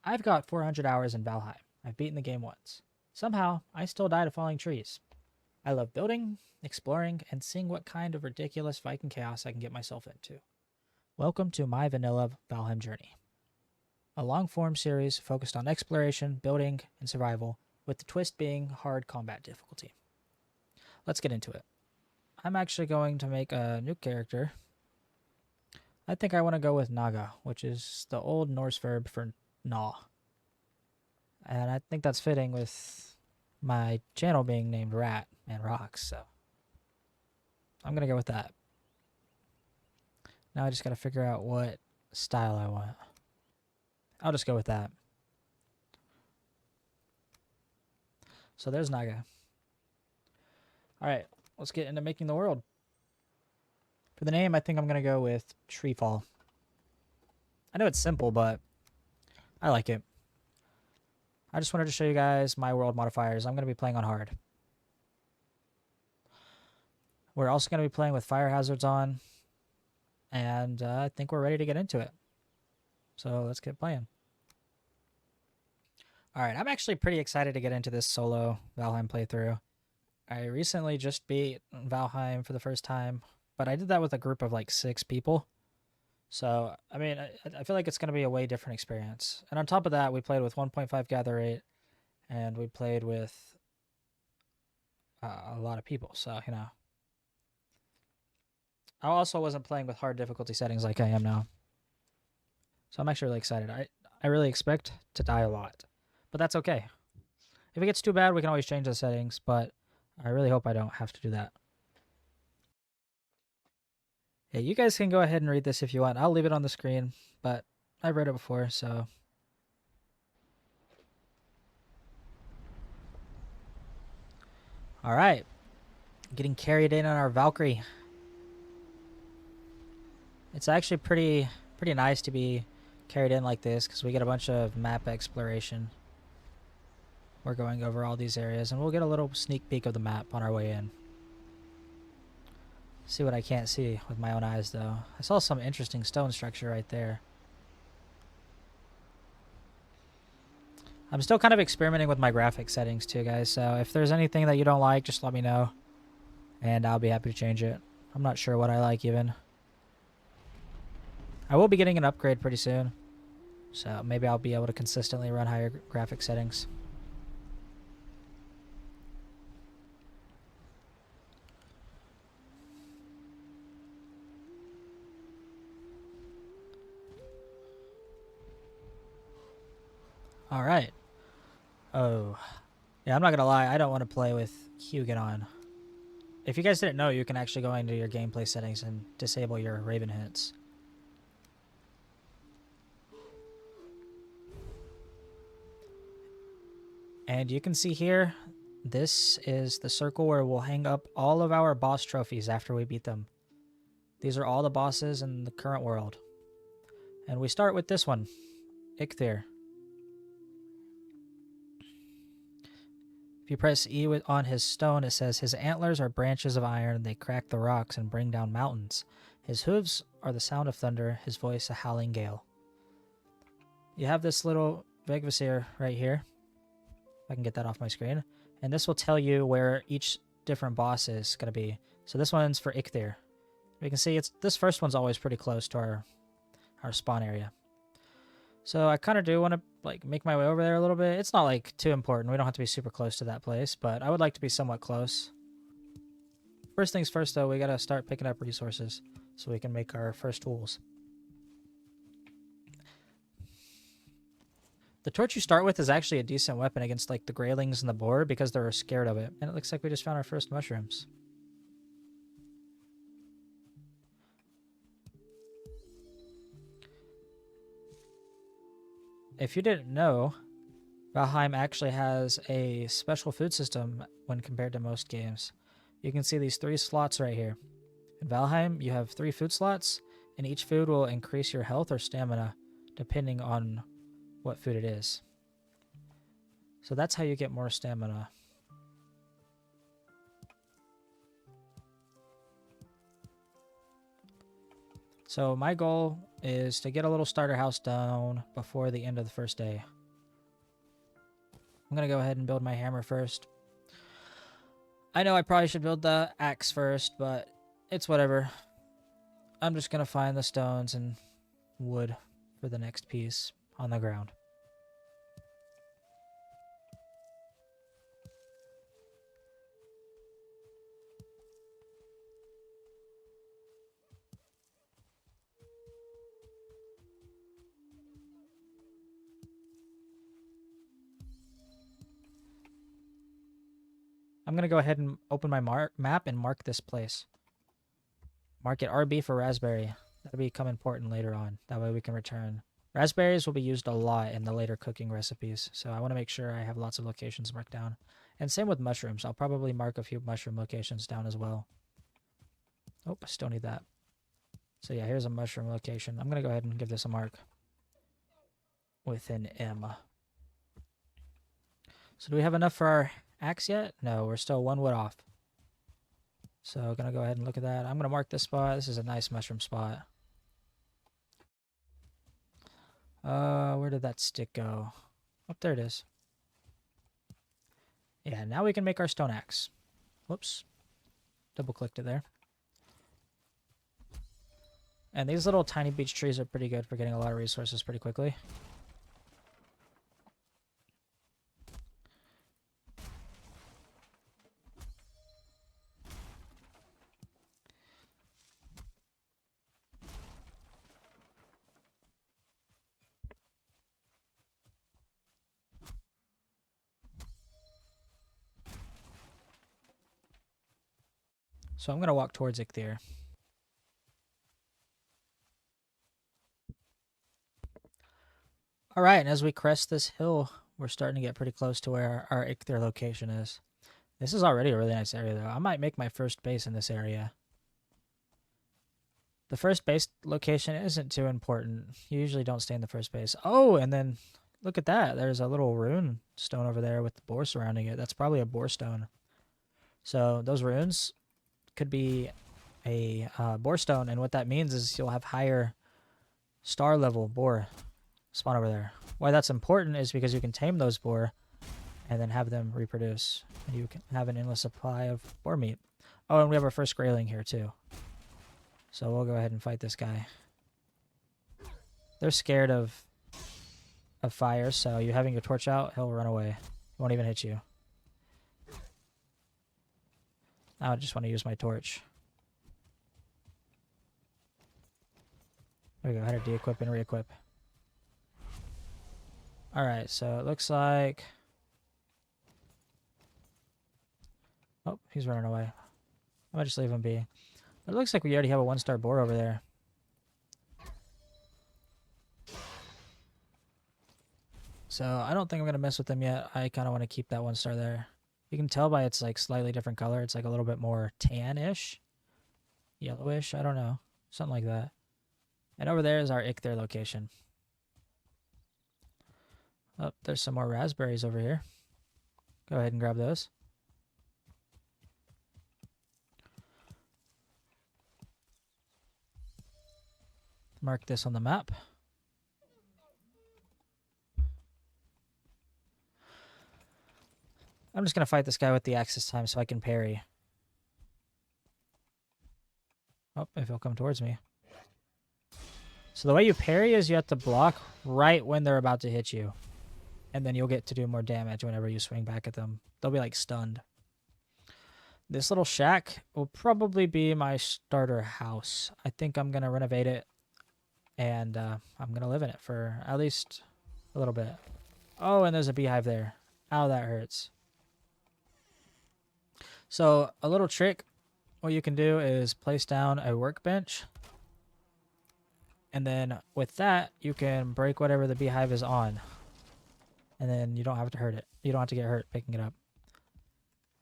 I've got 400 hours in Valheim. I've beaten the game once. Somehow, I still die to falling trees. I love building, exploring, and seeing what kind of ridiculous Viking chaos I can get myself into. Welcome to my Vanilla Valheim journey, a long-form series focused on exploration, building, and survival, with the twist being hard combat difficulty. Let's get into it. I'm actually going to make a new character. I think I want to go with Gnaga, which is the old Norse verb for gnaw. And I think that's fitting with my channel being named Rat and Rocks, so I'm going to go with that. Now I just got to figure out what style I want. I'll just go with that. So there's Gnaga. Alright, let's get into making the world. For the name, I think I'm going to go with Treefall. I know it's simple, but I like it. I just wanted to show you guys my world modifiers. I'm going to be playing on hard. We're also going to be playing with fire hazards on. And I think we're ready to get into it. So let's get playing. Alright, I'm actually pretty excited to get into this solo Valheim playthrough. I recently just beat Valheim for the first time, but I did that with a group of like 6 people. So, I mean, I feel like it's going to be a way different experience. And on top of that, we played with 1.5 gather rate, and we played with a lot of people. So, you know. I also wasn't playing with hard difficulty settings like I am now. So I'm actually really excited. I really expect to die a lot, but that's okay. If it gets too bad, we can always change the settings, but I really hope I don't have to do that. Yeah, you guys can go ahead and read this if you want. I'll leave it on the screen, but I've read it before, so. All right. Getting carried in on our Valkyrie. It's actually pretty nice to be carried in like this because we get a bunch of map exploration. We're going over all these areas, and we'll get a little sneak peek of the map on our way in. See what I can't see with my own eyes, though. I saw some interesting stone structure right there. I'm still kind of experimenting with my graphic settings too, guys, so if there's anything that you don't like, just let me know, and I'll be happy to change it. I'm not sure what I like, even. I will be getting an upgrade pretty soon, so maybe I'll be able to consistently run higher graphic settings. Alright. Oh. Yeah, I'm not gonna lie, I don't want to play with Hugin on. If you guys didn't know, you can actually go into your gameplay settings and disable your Raven hits. And you can see here, this is the circle where we'll hang up all of our boss trophies after we beat them. These are all the bosses in the current world. And we start with this one, Eikthyr. If you press E on his stone, it says, his antlers are branches of iron. They crack the rocks and bring down mountains. His hooves are the sound of thunder. His voice a howling gale. You have this little Vegvasir right here. If I can get that off my screen. And this will tell you where each different boss is going to be. So this one's for Eikthyr. You can see this first one's always pretty close to our spawn area. So I kind of do want to like make my way over there a little bit. It's not like too important. We don't have to be super close to that place, but I would like to be somewhat close. First things first, though, we got to start picking up resources so we can make our first tools. The torch you start with is actually a decent weapon against like the Greylings and the boar because they're scared of it. And it looks like we just found our first mushrooms. If you didn't know, Valheim actually has a special food system when compared to most games. You can see these 3 slots right here. In Valheim, you have 3 food slots, and each food will increase your health or stamina depending on what food it is. So that's how you get more stamina. So my goal is to get a little starter house down before the end of the first day. I'm going to go ahead and build my hammer first. I know I probably should build the axe first, but it's whatever. I'm just going to find the stones and wood for the next piece on the ground. I'm going to go ahead and open my map and mark this place. Mark it RB for raspberry. That'll become important later on. That way we can return. Raspberries will be used a lot in the later cooking recipes, so I want to make sure I have lots of locations marked down. And same with mushrooms. I'll probably mark a few mushroom locations down as well. Oh, I still need that. So yeah, here's a mushroom location. I'm going to go ahead and give this a mark with an M. So do we have enough for our axe yet? No, we're still one wood off. So I'm going to go ahead and look at that. I'm going to mark this spot. This is a nice mushroom spot. Where did that stick go? Oh, there it is. Yeah, now we can make our stone axe. Whoops. Double clicked it there. And these little tiny beech trees are pretty good for getting a lot of resources pretty quickly. So I'm going to walk towards Eikthyr. All right, and as we crest this hill, we're starting to get pretty close to where our Eikthyr location is. This is already a really nice area, though. I might make my first base in this area. The first base location isn't too important. You usually don't stay in the first base. Oh, and then look at that. There's a little rune stone over there with the boar surrounding it. That's probably a boar stone. So those runes could be a boar stone, and what that means is you'll have higher star level boar spawn over there. Why that's important is because you can tame those boar and then have them reproduce, and you can have an endless supply of boar meat. Oh, and we have our first grayling here too. So we'll go ahead and fight this guy. They're scared of fire, so you having your torch out, he'll run away. He won't even hit you. Now I just want to use my torch. There we go. How to de-equip and re-equip. Alright, so it looks like... Oh, he's running away. I might just leave him be. It looks like we already have a one-star boar over there. So I don't think I'm going to mess with them yet. I kind of want to keep that one star there. You can tell by its like slightly different color. It's like a little bit more tan-ish. Yellowish. I don't know. Something like that. And over there is our Eikthyr location. Oh, there's some more raspberries over here. Go ahead and grab those. Mark this on the map. I'm just going to fight this guy with the axe this time so I can parry. Oh, if he'll come towards me. So the way you parry is you have to block right when they're about to hit you. And then you'll get to do more damage whenever you swing back at them. They'll be like stunned. This little shack will probably be my starter house. I think I'm going to renovate it. And I'm going to live in it for at least a little bit. Oh, and there's a beehive there. Ow, that hurts. So a little trick, what you can do is place down a workbench. And then with that, you can break whatever the beehive is on. And then you don't have to hurt it. You don't have to get hurt picking it up.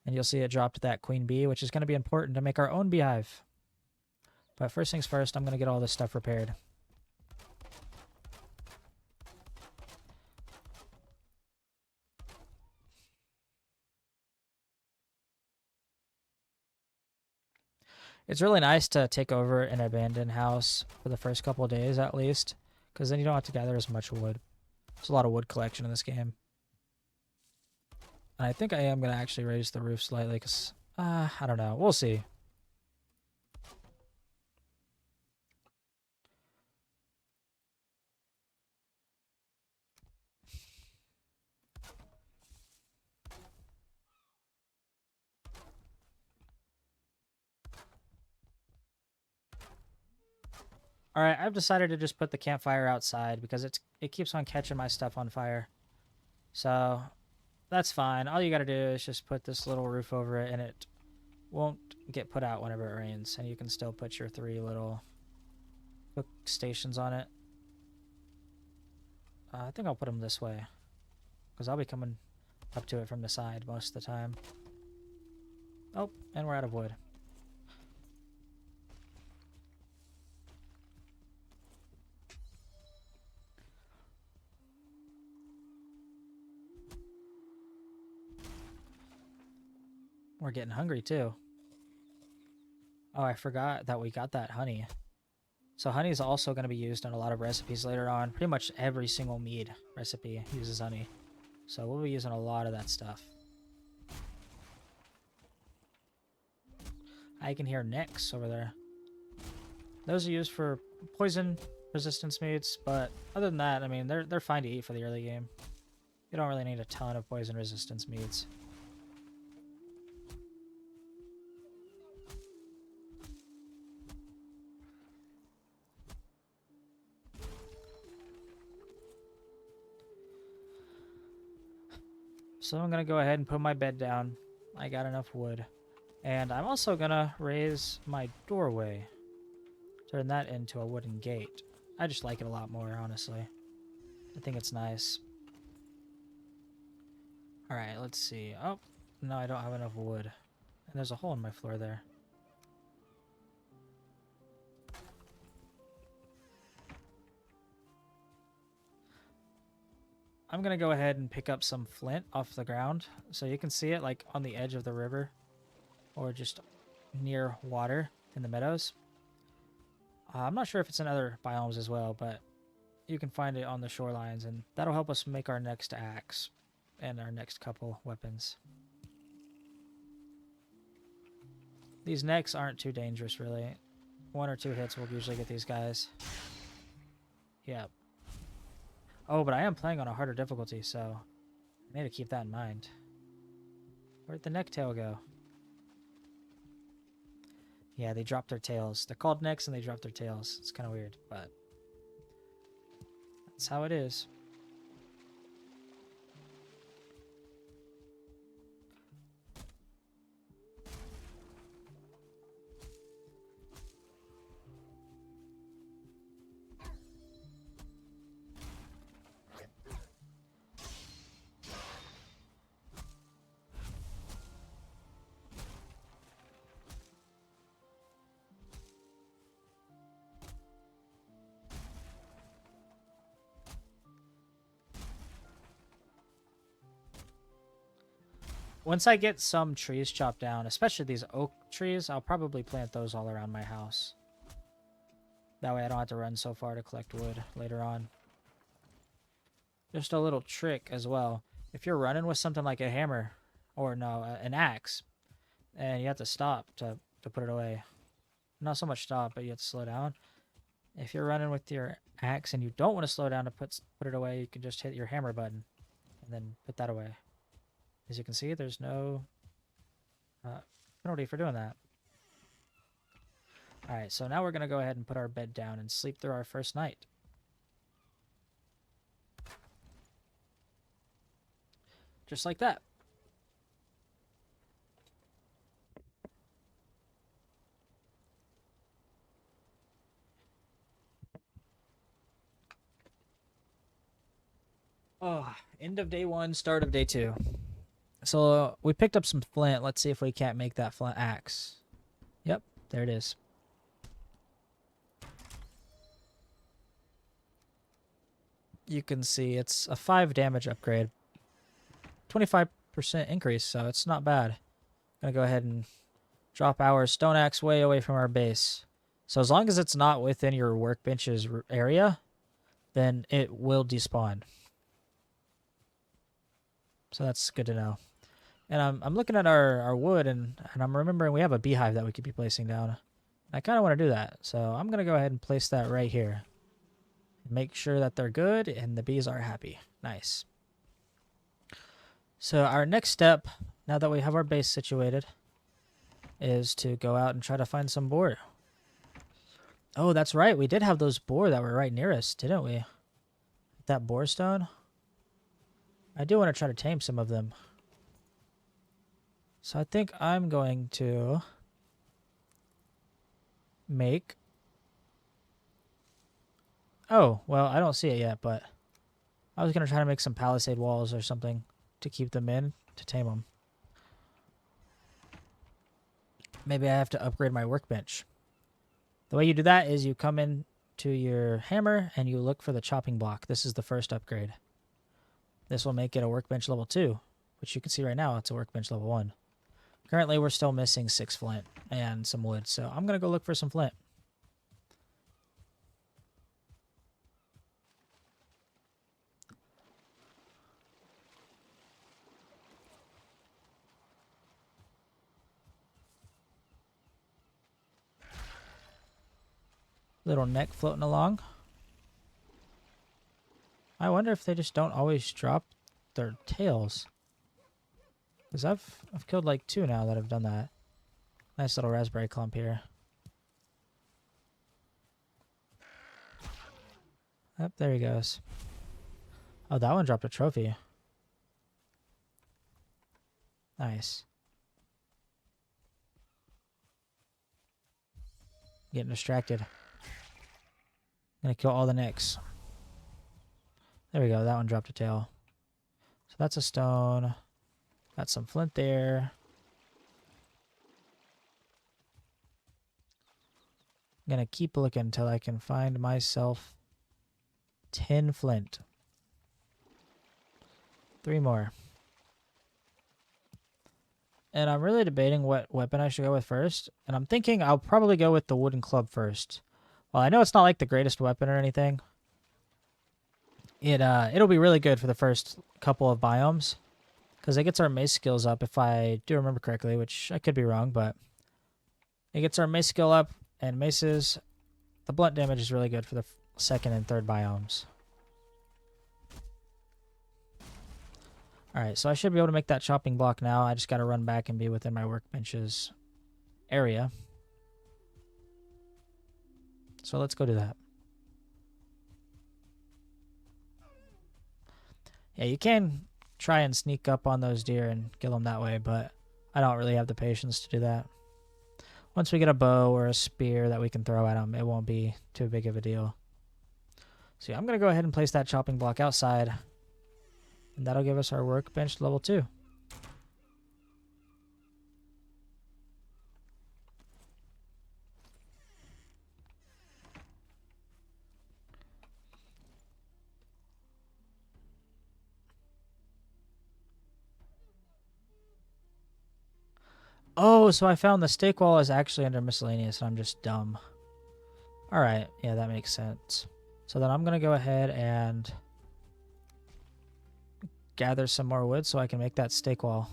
And you'll see it dropped that queen bee, which is going to be important to make our own beehive. But first things first, I'm going to get all this stuff repaired. It's really nice to take over an abandoned house for the first couple of days at least, because then you don't have to gather as much wood. There's a lot of wood collection in this game. And I think I am going to actually raise the roof slightly because, I don't know. We'll see. All right, I've decided to just put the campfire outside because it keeps on catching my stuff on fire. So that's fine. All you got to do is just put this little roof over it and it won't get put out whenever it rains. And you can still put your 3 little cook stations on it. I think I'll put them this way because I'll be coming up to it from the side most of the time. Oh, and we're out of wood. We're getting hungry too. Oh, I forgot that we got that honey. So honey is also going to be used in a lot of recipes later on. Pretty much every single mead recipe uses honey. So we'll be using a lot of that stuff. I can hear necks over there. Those are used for poison resistance meats, but other than that, I mean, they're fine to eat for the early game. You don't really need a ton of poison resistance meats. So I'm going to go ahead and put my bed down. I got enough wood. And I'm also going to raise my doorway. Turn that into a wooden gate. I just like it a lot more, honestly. I think it's nice. Alright, let's see. Oh, no, I don't have enough wood. And there's a hole in my floor there. I'm going to go ahead and pick up some flint off the ground. So you can see it like on the edge of the river. Or just near water in the meadows. I'm not sure if it's in other biomes as well, but you can find it on the shorelines. And that'll help us make our next axe and our next couple weapons. These necks aren't too dangerous, really. 1 or 2 hits will usually get these guys. Yep. Oh, but I am playing on a harder difficulty, so I need to keep that in mind. Where'd the necktail go? Yeah, they drop their tails. They're called necks and they drop their tails. It's kind of weird, but that's how it is. Once I get some trees chopped down, especially these oak trees, I'll probably plant those all around my house. That way I don't have to run so far to collect wood later on. Just a little trick as well. If you're running with something like a hammer, or no, an axe, and you have to stop to put it away. Not so much stop, but you have to slow down. If you're running with your axe and you don't want to slow down to put it away, you can just hit your hammer button and then put that away. As you can see, there's no penalty for doing that. Alright, so now we're going to go ahead and put our bed down and sleep through our first night. Just like that. Oh, end of day 1, start of day 2. So we picked up some flint. Let's see if we can't make that flint axe. Yep, there it is. You can see it's a 5 damage upgrade. 25% increase, so it's not bad. Gonna go ahead and Drop our stone axe way away from our base. So as long as it's not within your workbench's area, then it will despawn. So that's good to know. And I'm looking at our wood, and I'm remembering we have a beehive that we could be placing down. I kind of want to do that. So I'm going to go ahead and place that right here. Make sure that they're good and the bees are happy. Nice. So our next step, now that we have our base situated, is to go out and try to find some boar. Oh, that's right. We did have those boar that were right near us, didn't we? That boar stone. I do want to try to tame some of them. So I think I'm going to make... Oh, well, I don't see it yet, but I was going to try to make some palisade walls or something to keep them in, to tame them. Maybe I have to upgrade my workbench. The way you do that is you come in to your hammer and you look for the chopping block. This is the first upgrade. This will make it a workbench level 2, which you can see right now it's a workbench level 1. Currently we're still missing 6 flint and some wood, so I'm going to go look for some flint. Little neck floating along. I wonder if they just don't always drop their tails. Because I've killed like 2 now that have done that. Nice little raspberry clump here. Yep, there he goes. Oh, that one dropped a trophy. Nice. Getting distracted. Gonna kill all the nicks. There we go. That one dropped a tail. So that's a stone. Got some flint there. I'm gonna keep looking until I can find myself 10 flint. 3 more. And I'm really debating what weapon I should go with first. And I'm thinking I'll probably go with the wooden club first. Well, I know it's not like the greatest weapon or anything. It'll be really good for the first couple of biomes. Because it gets our mace skills up, if I do remember correctly, which I could be wrong, but it gets our mace skill up, and maces, the blunt damage is really good for the second and third biomes. Alright, so I should be able to make that chopping block now. I just got to run back and be within my workbench's area. So let's go do that. Yeah, you can try and sneak up on those deer and kill them that way, but I don't really have the patience to do that. Once we get a bow or a spear that we can throw at them, it won't be too big of a deal. So yeah, I'm going to go ahead and place that chopping block outside, and that'll give us our workbench level 2. Oh, so I found the stake wall is actually under miscellaneous, and I'm just dumb. Alright, yeah, that makes sense. So then I'm going to go ahead and gather some more wood so I can make that stake wall.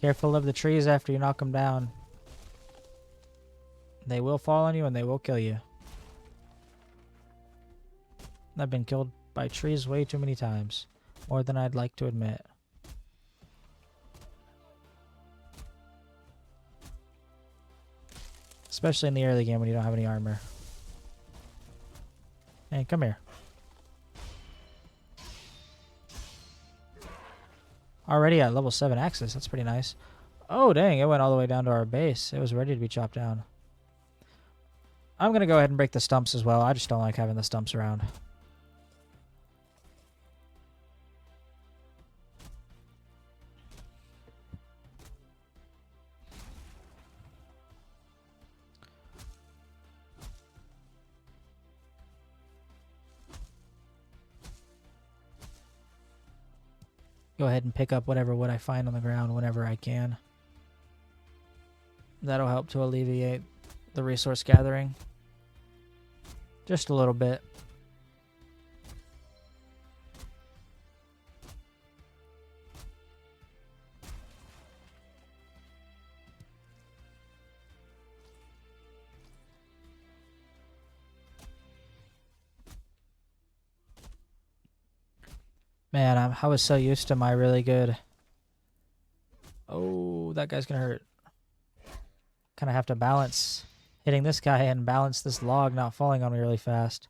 Careful of the trees after you knock them down. They will fall on you and they will kill you. I've been killed by trees way too many times. More than I'd like to admit. Especially in the early game when you don't have any armor. Hey, come here. Already at level 7 axes. That's pretty nice. Oh, dang. It went all the way down to our base. It was ready to be chopped down. I'm going to go ahead and break the stumps as well. I just don't like having the stumps around. Go ahead and pick up whatever wood I find on the ground whenever I can. That'll help to alleviate the resource gathering. Just a little bit. Man, I was so used to my really good... Oh, that guy's gonna hurt. Kind of have to balance hitting this guy and balance this log not falling on me really fast.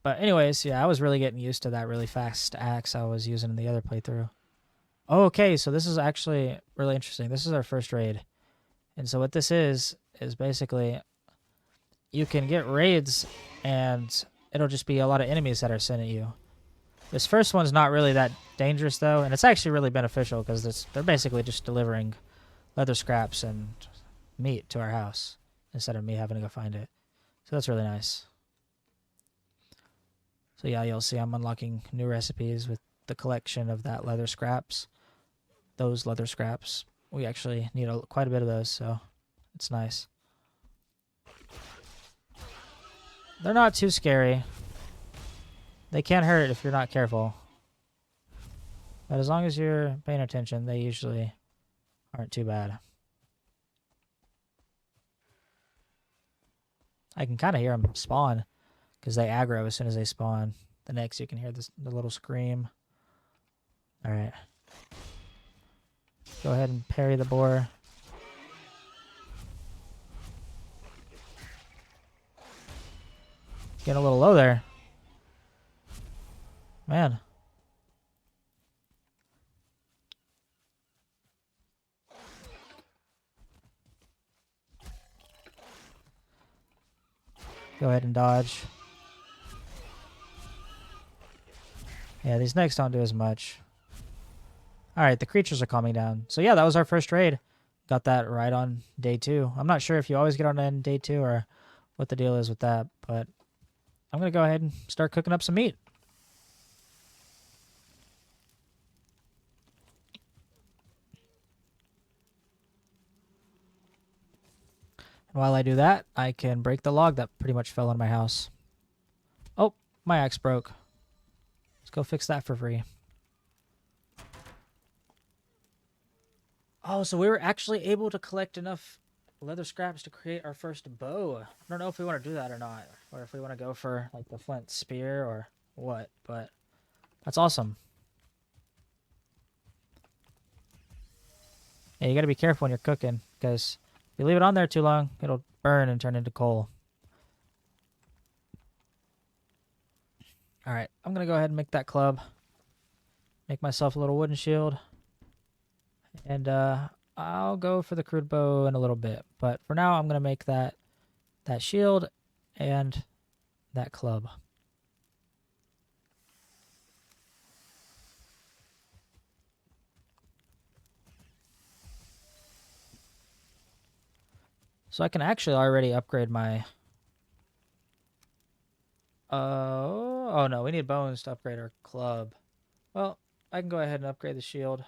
But anyways, yeah, I was really getting used to that really fast axe I was using in the other playthrough. Okay, so this is actually really interesting. This is our first raid. And so what this is basically you can get raids and it'll just be a lot of enemies that are sent at you. This first one's not really that dangerous, though, and it's actually really beneficial because they're basically just delivering leather scraps and meat to our house instead of me having to go find it. So that's really nice. So yeah, you'll see I'm unlocking new recipes with the collection of that leather scraps. Those leather scraps. We actually need quite a bit of those, so it's nice. They're not too scary. They can hurt if you're not careful. But as long as you're paying attention, they usually aren't too bad. I can kind of hear them spawn because they aggro as soon as they spawn. The next you can hear the little scream. Alright. Go ahead and parry the boar. Getting a little low there. Man. Go ahead and dodge. Yeah, these next don't do as much. Alright, the creatures are calming down. So yeah, that was our first raid. Got that right on day 2. I'm not sure if you always get on day 2 or what the deal is with that, but I'm going to go ahead and start cooking up some meat. And while I do that, I can break the log that pretty much fell on my house. Oh, my axe broke. Let's go fix that for free. Oh, so we were actually able to collect enough leather scraps to create our first bow. I don't know if we want to do that or not, or if we want to go for like the flint spear or what, but that's awesome. Yeah, you got to be careful when you're cooking because if you leave it on there too long, it'll burn and turn into coal. Alright, I'm going to go ahead and make that club. Make myself a little wooden shield. And I'll go for the crude bow in a little bit. But for now, I'm going to make that shield and that club. So I can actually already upgrade my... Oh no, we need bones to upgrade our club. Well, I can go ahead and upgrade the shield.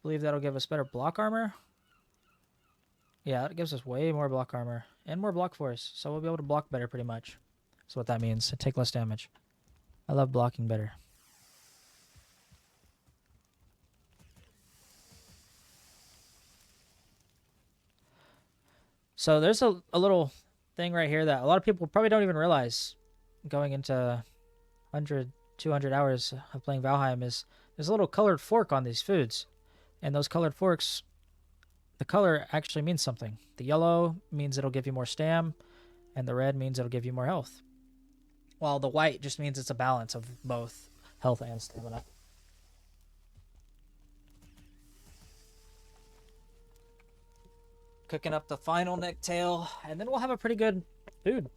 Believe that'll give us better block armor. Yeah, it gives us way more block armor and more block force, so we'll be able to block better pretty much. That's what that means. Take less damage. I love blocking better. So there's a little thing right here that a lot of people probably don't even realize going into 100, 200 hours of playing Valheim is there's a little colored fork on these foods. And those colored forks, the color actually means something. The yellow means it'll give you more stam, and the red means it'll give you more health. While the white just means it's a balance of both health and stamina. Cooking up the final necktail, and then we'll have a pretty good food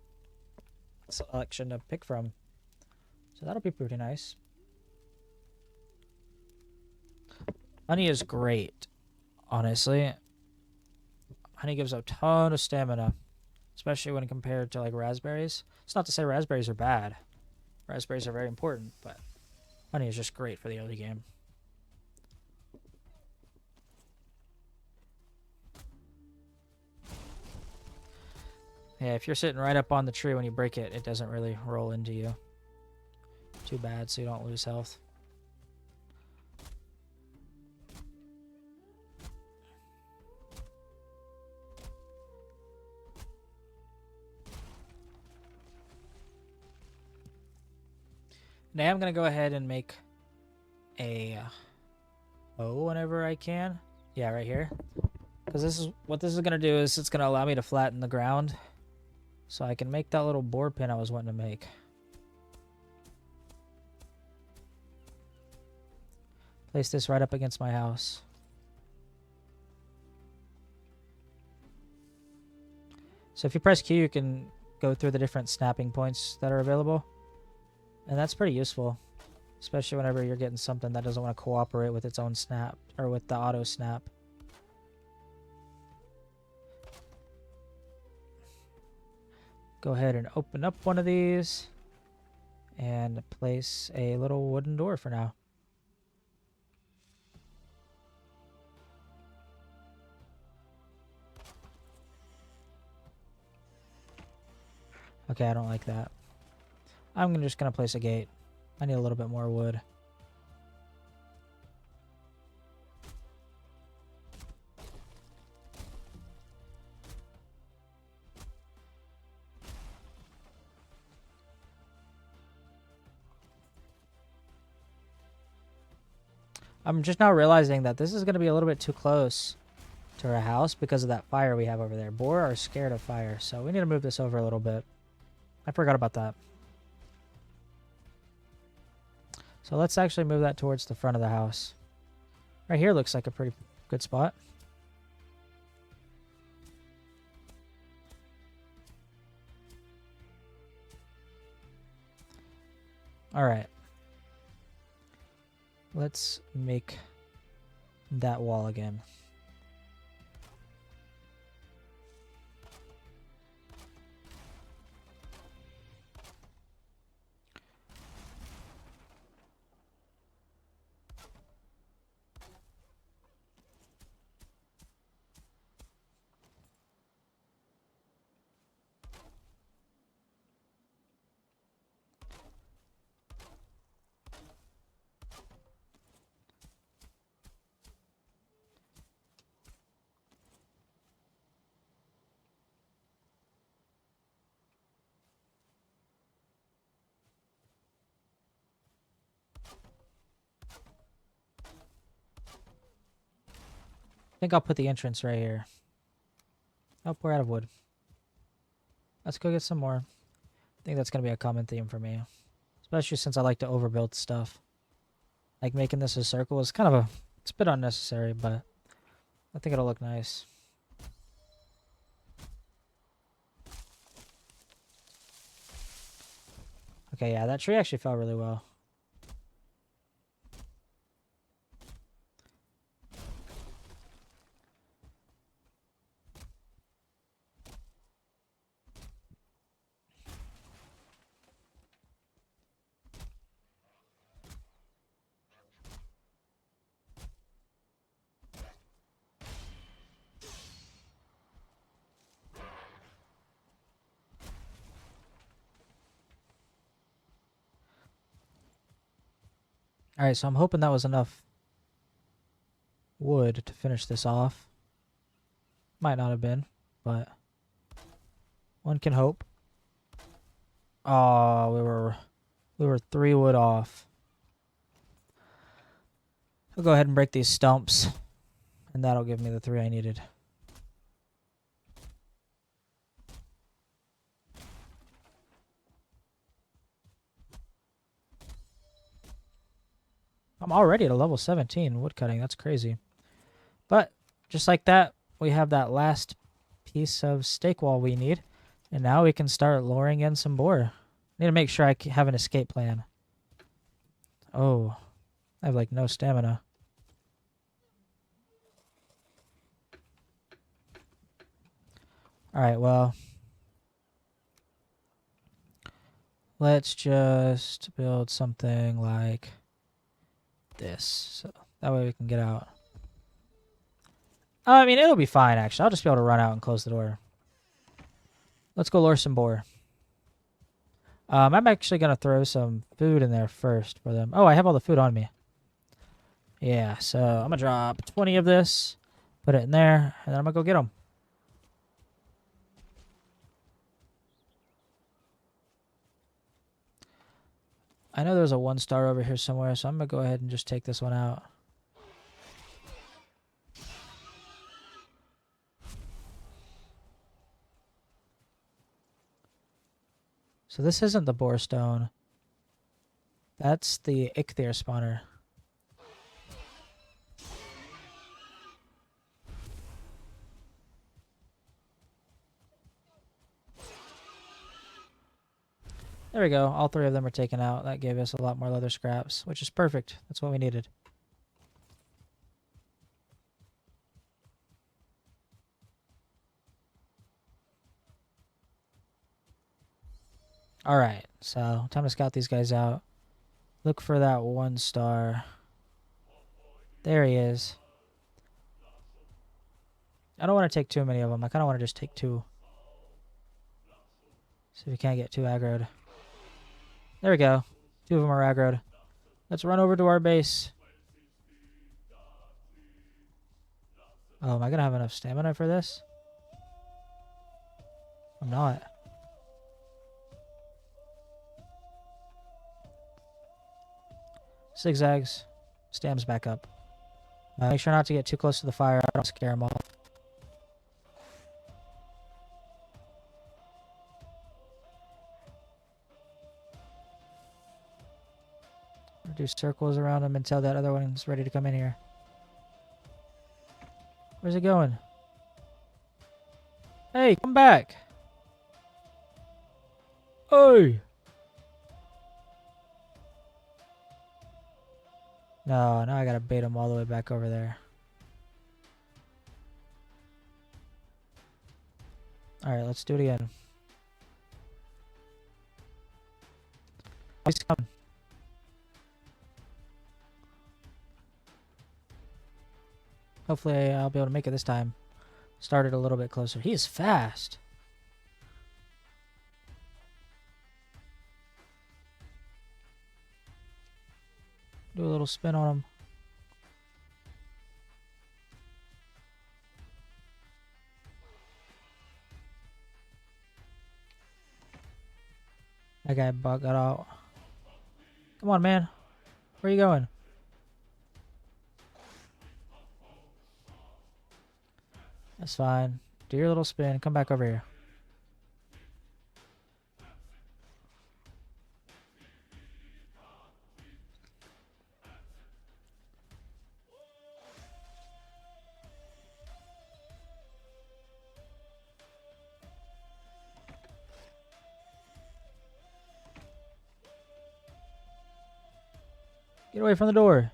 selection to pick from. So that'll be pretty nice. Honey is great, honestly. Honey gives a ton of stamina, especially when compared to like raspberries. It's not to say raspberries are bad. Raspberries are very important, but honey is just great for the early game. Yeah, if you're sitting right up on the tree when you break it, it doesn't really roll into you. Too bad, so you don't lose health. Now I'm going to go ahead and make a O whenever I can. Yeah, right here. Because this is what this is going to do is it's going to allow me to flatten the ground. So I can make that little boar pin I was wanting to make. Place this right up against my house. So if you press Q, you can go through the different snapping points that are available. And that's pretty useful. Especially whenever you're getting something that doesn't want to cooperate with its own snap. Or with the auto snap. Go ahead and open up one of these. And place a little wooden door for now. Okay, I don't like that. I'm just going to place a gate. I need a little bit more wood. I'm just now realizing that this is going to be a little bit too close to our house because of that fire we have over there. Boar are scared of fire, so we need to move this over a little bit. I forgot about that. So let's actually move that towards the front of the house. Right here looks like a pretty good spot. All right. Let's make that wall again. I think I'll put the entrance right here. Oh, we're out of wood. Let's go get some more. I think that's going to be a common theme for me. Especially since I like to overbuild stuff. Like making this a circle is kind of it's a bit unnecessary, but I think it'll look nice. Okay, yeah, that tree actually fell really well. Alright, so I'm hoping that was enough wood to finish this off. Might not have been, but one can hope. Oh, we were 3 wood off. I'll go ahead and break these stumps And that'll give me the 3 I needed. I'm already at a level 17 woodcutting. That's crazy. But just like that, we have that last piece of stake wall we need. And now we can start luring in some boar. I need to make sure I have an escape plan. Oh, I have like no stamina. Alright, well. Let's just build something like this. So that way we can get out. I mean, it'll be fine, actually. I'll just be able to run out and close the door. Let's go lure some boar. I'm actually going to throw some food in there first for them. Oh, I have all the food on me. Yeah, so I'm going to drop 20 of this, put it in there, and then I'm going to go get them. I know there's a 1-star over here somewhere, so I'm going to go ahead and just take this one out. So this isn't the boar stone. That's the Eikthyr spawner. There we go. All 3 of them are taken out. That gave us a lot more leather scraps, which is perfect. That's what we needed. Alright, so time to scout these guys out. Look for that 1-star. There he is. I don't want to take too many of them. I kind of want to just take 2. See if we can't get too aggroed. There we go. 2 of them are aggroed. Let's run over to our base. Oh, am I going to have enough stamina for this? I'm not. Zigzags. Stam's back up. Make sure not to get too close to the fire. I don't scare them off. Do circles around them until that other one's ready to come in here. Where's it going? Hey, come back! Hey! No, now I gotta bait him all the way back over there. Alright, let's do it again. He's coming. Hopefully I'll be able to make it this time. Started a little bit closer. He is fast. Do a little spin on him. That guy got out. Come on, man. Where are you going? That's fine. Do your little spin. Come back over here. Get away from the door.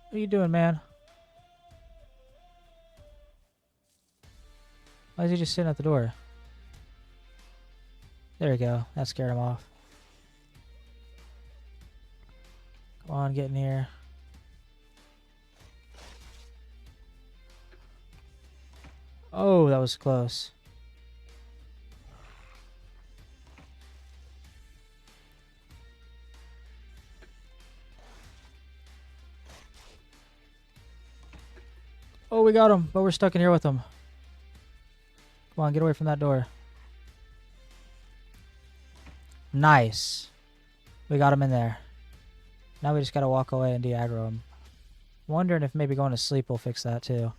What are you doing, man? Why is he just sitting at the door? There we go. That scared him off. Come on, get in here. Oh, that was close. Oh, we got him, but we're stuck in here with him. Come on, get away from that door. Nice. We got him in there. Now we just gotta walk away and de-aggro him. Wondering if maybe going to sleep will fix that too.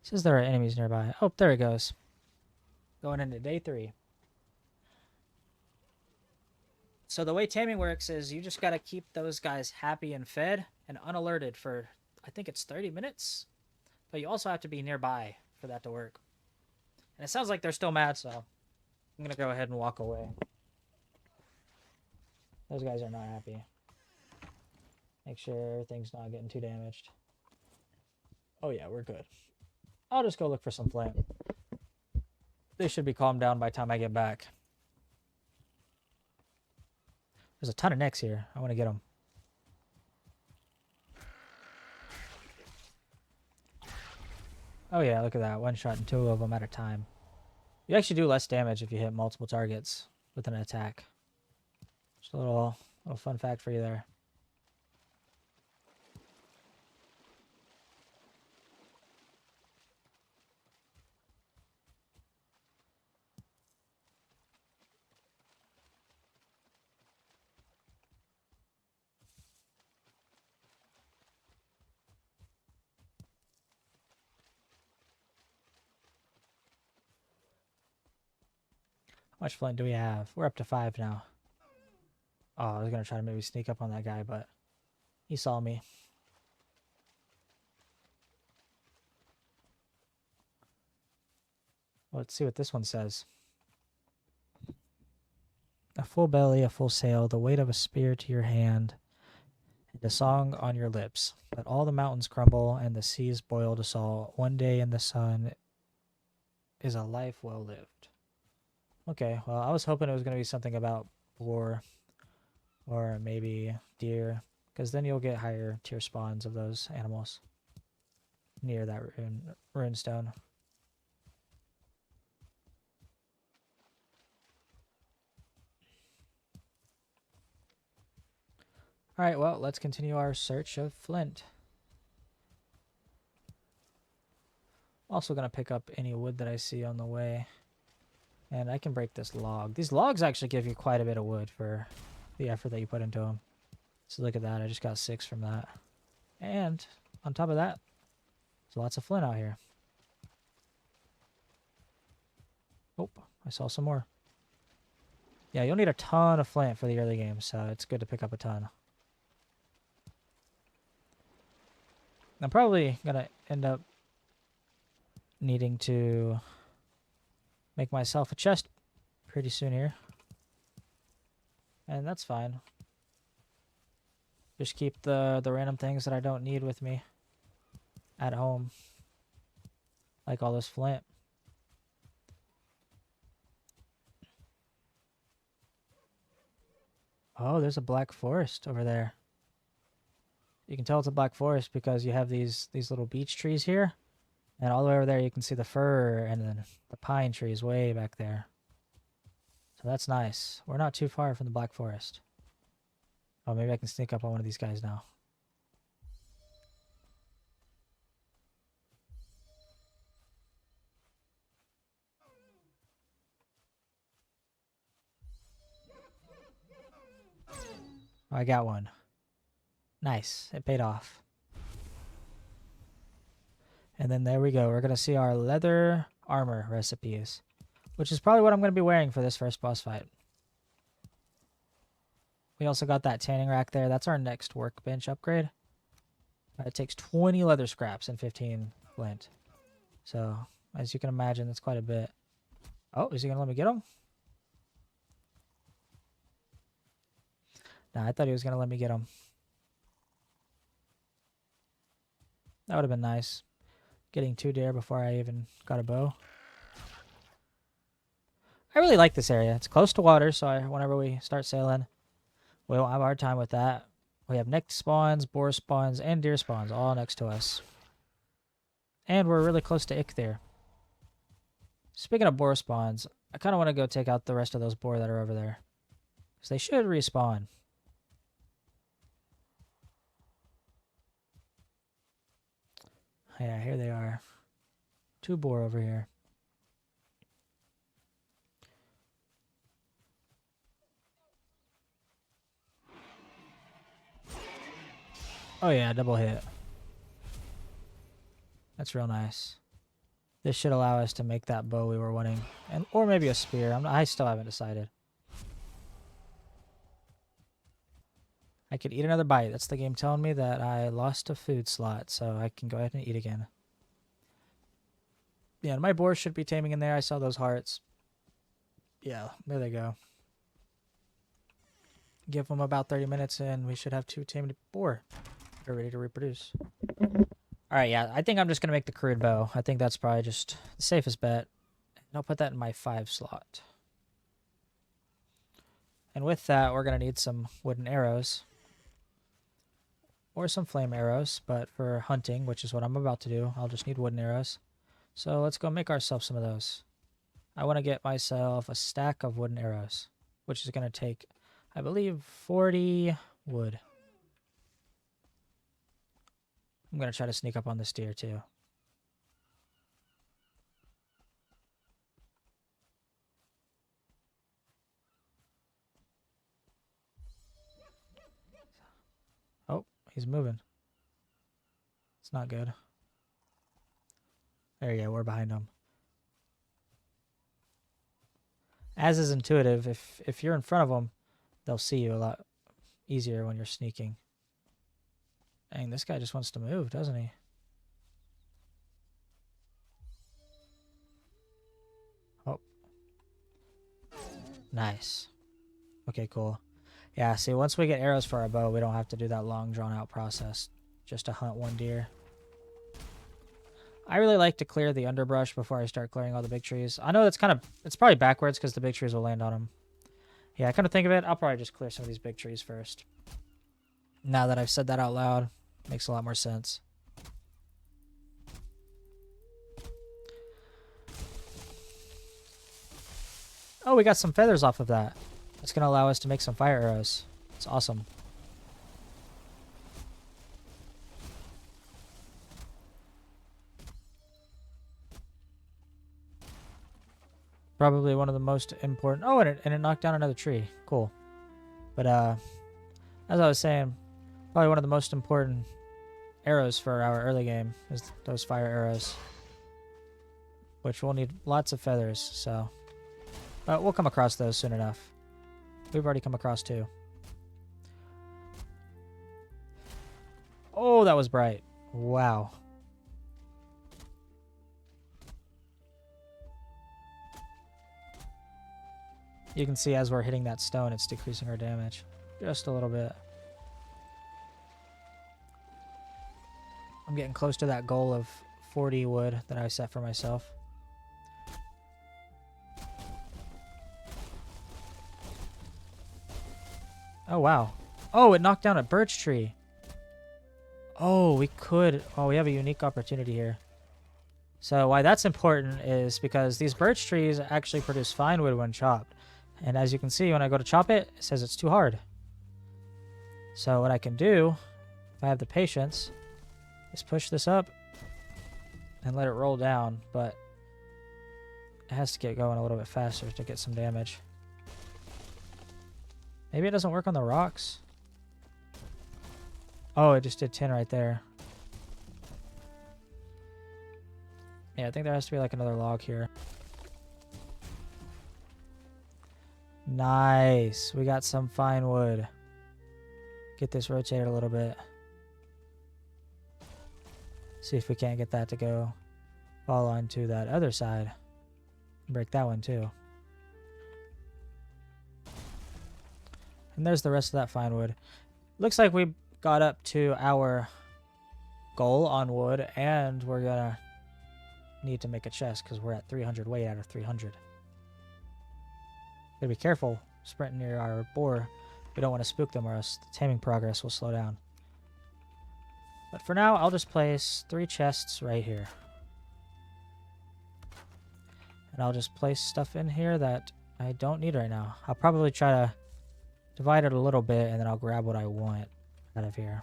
Says there are enemies nearby. Oh, there it goes. Going into day 3. So the way taming works is you just got to keep those guys happy and fed and unalerted for, I think it's 30 minutes. But you also have to be nearby for that to work. And it sounds like they're still mad, so I'm going to go ahead and walk away. Those guys are not happy. Make sure everything's not getting too damaged. Oh yeah, we're good. I'll just go look for some flint. They should be calmed down by the time I get back. There's a ton of necks here. I want to get them. Oh yeah, look at that. One shot and 2 of them at a time. You actually do less damage if you hit multiple targets with an attack. Just a little fun fact for you there. How much flint do we have? We're up to 5 now. Oh, I was going to try to maybe sneak up on that guy, but he saw me. Let's see what this one says. A full belly, a full sail, the weight of a spear to your hand, and a song on your lips. Let all the mountains crumble and the seas boil to salt. One day in the sun is a life well lived. Okay, well, I was hoping it was going to be something about boar or maybe deer, because then you'll get higher tier spawns of those animals near that rune stone. Alright, well, let's continue our search of flint. I'm also going to pick up any wood that I see on the way. And I can break this log. These logs actually give you quite a bit of wood for the effort that you put into them. So look at that. I just got 6 from that. And on top of that, there's lots of flint out here. Oh, I saw some more. Yeah, you'll need a ton of flint for the early game, so it's good to pick up a ton. I'm probably going to end up needing to make myself a chest pretty soon here. And that's fine. Just keep the random things that I don't need with me at home. Like all this flint. Oh, there's a black forest over there. You can tell it's a black forest because you have these little beech trees here. And all the way over there you can see the fir and then the pine trees way back there. So that's nice. We're not too far from the black forest. Oh, maybe I can sneak up on one of these guys now. Oh, I got one. Nice. It paid off. And then there we go. We're going to see our leather armor recipes, which is probably what I'm going to be wearing for this first boss fight. We also got that tanning rack there. That's our next workbench upgrade. It takes 20 leather scraps and 15 flint. So, as you can imagine, that's quite a bit. Oh, is he going to let me get him? Nah, I thought he was going to let me get him. That would have been nice. Getting 2 deer before I even got a bow. I really like this area. It's close to water, so whenever we start sailing, we won't have a hard time with that. We have neck spawns, boar spawns, and deer spawns all next to us. And we're really close to Eikthyr. Speaking of boar spawns, I kind of want to go take out the rest of those boar that are over there. Because they should respawn. Yeah, here they are. 2 boar over here. Oh yeah, double hit. That's real nice. This should allow us to make that bow we were wanting. Or maybe a spear. I still haven't decided. I could eat another bite. That's the game telling me that I lost a food slot, so I can go ahead and eat again. Yeah, my boar should be taming in there. I saw those hearts. Yeah, there they go. Give them about 30 minutes and we should have 2 tamed boar. They're ready to reproduce. Alright, yeah, I think I'm just going to make the crude bow. I think that's probably just the safest bet. And I'll put that in my 5 slot. And with that, we're going to need some wooden arrows. Or some flame arrows, but for hunting, which is what I'm about to do, I'll just need wooden arrows. So let's go make ourselves some of those. I want to get myself a stack of wooden arrows, which is going to take, I believe, 40 wood. I'm going to try to sneak up on this deer too. Oh, he's moving. It's not good. There you go, we're behind him. As is intuitive, if you're in front of them, they'll see you a lot easier when you're sneaking. Dang, this guy just wants to move, doesn't he? Oh. Nice. Okay, cool. Yeah, see, once we get arrows for our bow, we don't have to do that long, drawn-out process just to hunt one deer. I really like to clear the underbrush before I start clearing all the big trees. I know it's probably backwards because the big trees will land on them. Yeah, I kind of think of it, I'll probably just clear some of these big trees first. Now that I've said that out loud, makes a lot more sense. Oh, we got some feathers off of that. That's going to allow us to make some fire arrows. It's awesome. Probably one of the most important... Oh, and it knocked down another tree. Cool. But, as I was saying, probably one of the most important arrows for our early game is those fire arrows. Which we'll need lots of feathers, so... But we'll come across those soon enough. We've already come across 2. Oh, that was bright. Wow. You can see as we're hitting that stone, it's decreasing our damage. Just a little bit. I'm getting close to that goal of 40 wood that I set for myself. Oh, wow. Oh, it knocked down a birch tree. Oh, we have a unique opportunity here. So why that's important is because these birch trees actually produce fine wood when chopped. And as you can see, when I go to chop it, it says it's too hard. So what I can do, if I have the patience, is push this up and let it roll down. But it has to get going a little bit faster to get some damage. Maybe it doesn't work on the rocks. Oh, it just did 10 right there. Yeah, I think there has to be like another log here. Nice. We got some fine wood. Get this rotated a little bit. See if we can't get that to go fall onto that other side. Break that one too. And there's the rest of that fine wood. Looks like we got up to our goal on wood, and we're gonna need to make a chest because we're at 300 weight out of 300. Gotta be careful sprinting near our boar. We don't want to spook them or else the taming progress will slow down. But for now, I'll just place 3 chests right here. And I'll just place stuff in here that I don't need right now. I'll probably try to divide it a little bit and then I'll grab what I want out of here.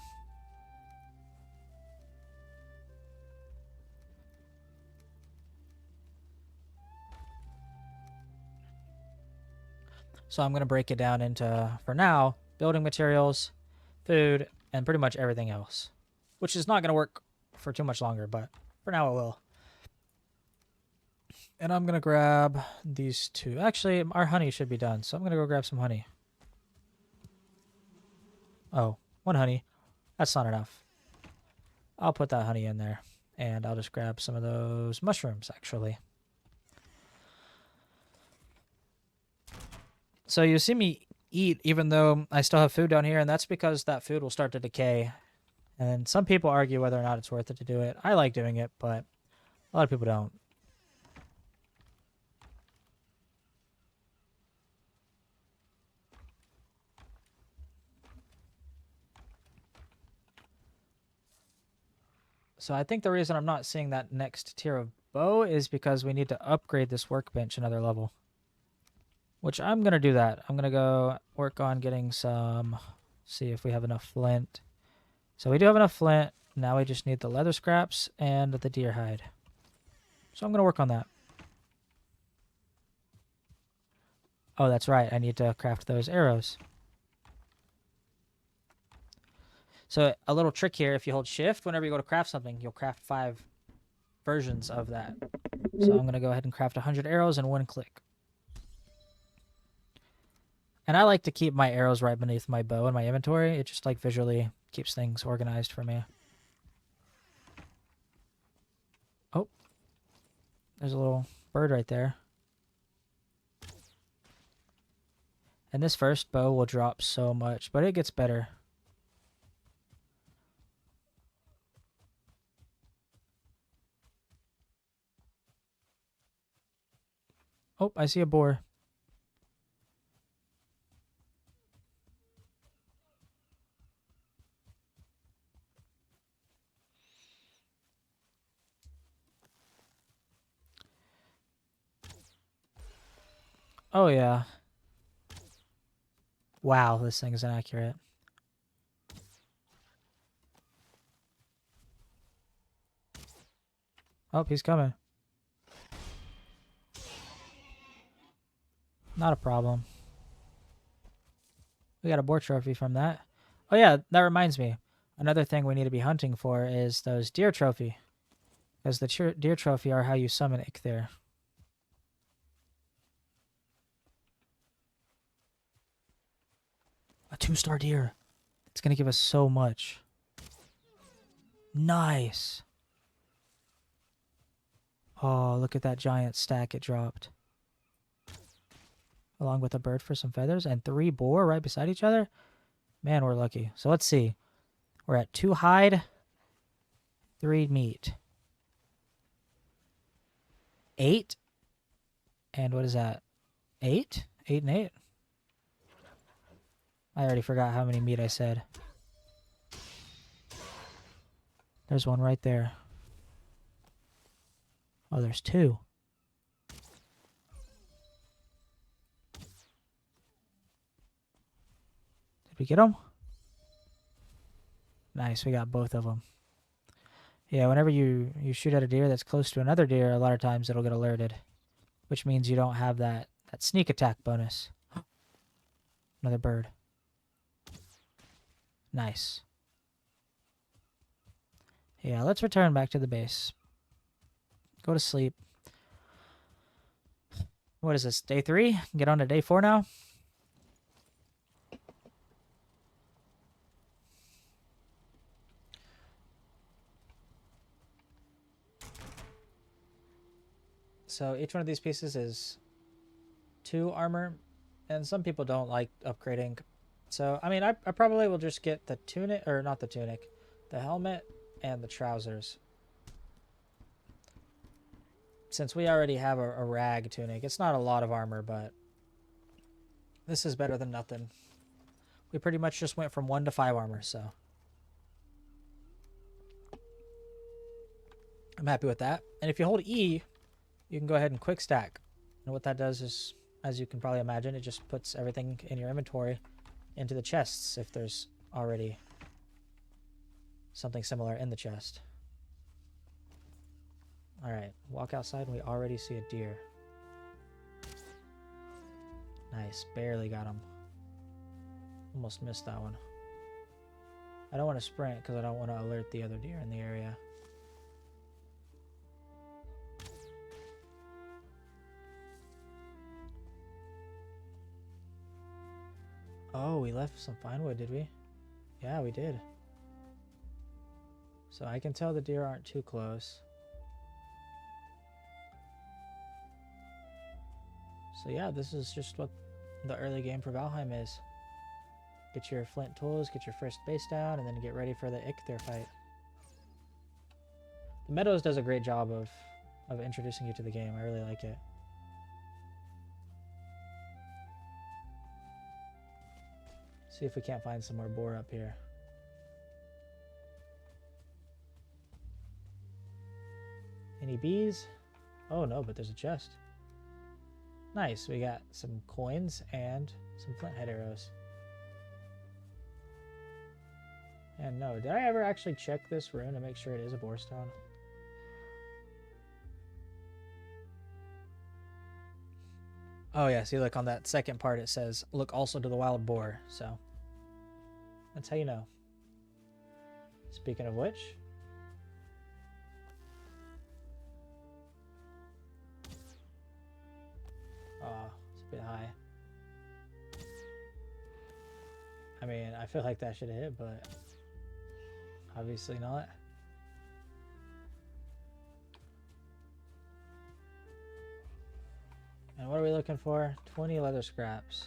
So I'm going to break it down into, for now, building materials, food, and pretty much everything else, which is not going to work for too much longer, but for now it will. And I'm going to grab these two. Actually, our honey should be done, so I'm going to go grab some honey. Oh, one honey. That's not enough. I'll put that honey in there, and I'll just grab some of those mushrooms, actually. So you see me eat even though I still have food down here, and that's because that food will start to decay. And some people argue whether or not it's worth it to do it. I like doing it, but a lot of people don't. So I think the reason I'm not seeing that next tier of bow is because we need to upgrade this workbench another level. Which I'm going to do that. I'm going to go work on getting some, see if we have enough flint. So we do have enough flint. Now we just need the leather scraps and the deer hide. So I'm going to work on that. Oh, that's right. I need to craft those arrows. So a little trick here, if you hold shift, whenever you go to craft something, you'll craft 5 versions of that. So I'm going to go ahead and craft 100 arrows in 1 click. And I like to keep my arrows right beneath my bow in my inventory. It just like visually keeps things organized for me. Oh, there's a little bird right there. And this first bow will drop so much, but it gets better. Oh, I see a boar. Oh, yeah. Wow, this thing is inaccurate. Oh, he's coming. Not a problem. We got a boar trophy from that. Oh, yeah, that reminds me. Another thing we need to be hunting for is those deer trophy. Because the deer trophy are how you summon Eikthyr. A 2-star deer. It's going to give us so much. Nice. Oh, look at that giant stack it dropped. Along with a bird for some feathers and 3 boar right beside each other. Man, we're lucky. So let's see. We're at 2 hide, 3 meat. 8. And what is that? 8? 8 and 8? I already forgot how many meat I said. There's one right there. Oh, there's 2. Did we get them? Nice, we got both of them. Yeah, whenever you shoot at a deer that's close to another deer, a lot of times it'll get alerted. Which means you don't have that sneak attack bonus. Another bird. Nice. Yeah, let's return back to the base. Go to sleep. What is this, day 3? Get on to day 4 now? So each one of these pieces is 2 armor, and some people don't like upgrading. So, I mean, I probably will just get the tunic, or not the tunic, the helmet and the trousers. Since we already have a rag tunic, it's not a lot of armor, but this is better than nothing. We pretty much just went from 1 to 5 armor, so I'm happy with that. And if you hold E, you can go ahead and quick stack. And what that does is, as you can probably imagine, it just puts everything in your inventory into the chests if there's already something similar in the chest. Alright, walk outside and we already see a deer. Nice, barely got him. Almost missed that one. I don't want to sprint because I don't want to alert the other deer in the area. Oh, we left some finewood, did we? Yeah, we did. So I can tell the deer aren't too close. So yeah, this is just what the early game for Valheim is. Get your flint tools, get your first base down, and then get ready for the Eikthyr fight. The Meadows does a great job of introducing you to the game. I really like it. See if we can't find some more boar up here. Any bees? Oh no, but there's a chest. Nice, we got some coins and some flint head arrows. And no, did I ever actually check this rune to make sure it is a boar stone? Oh yeah, see, look on that second part it says, look also to the wild boar, so that's how you know. Speaking of which, oh, it's a bit high. I mean, I feel like that should have hit, but obviously not. And what are we looking for? 20 leather scraps.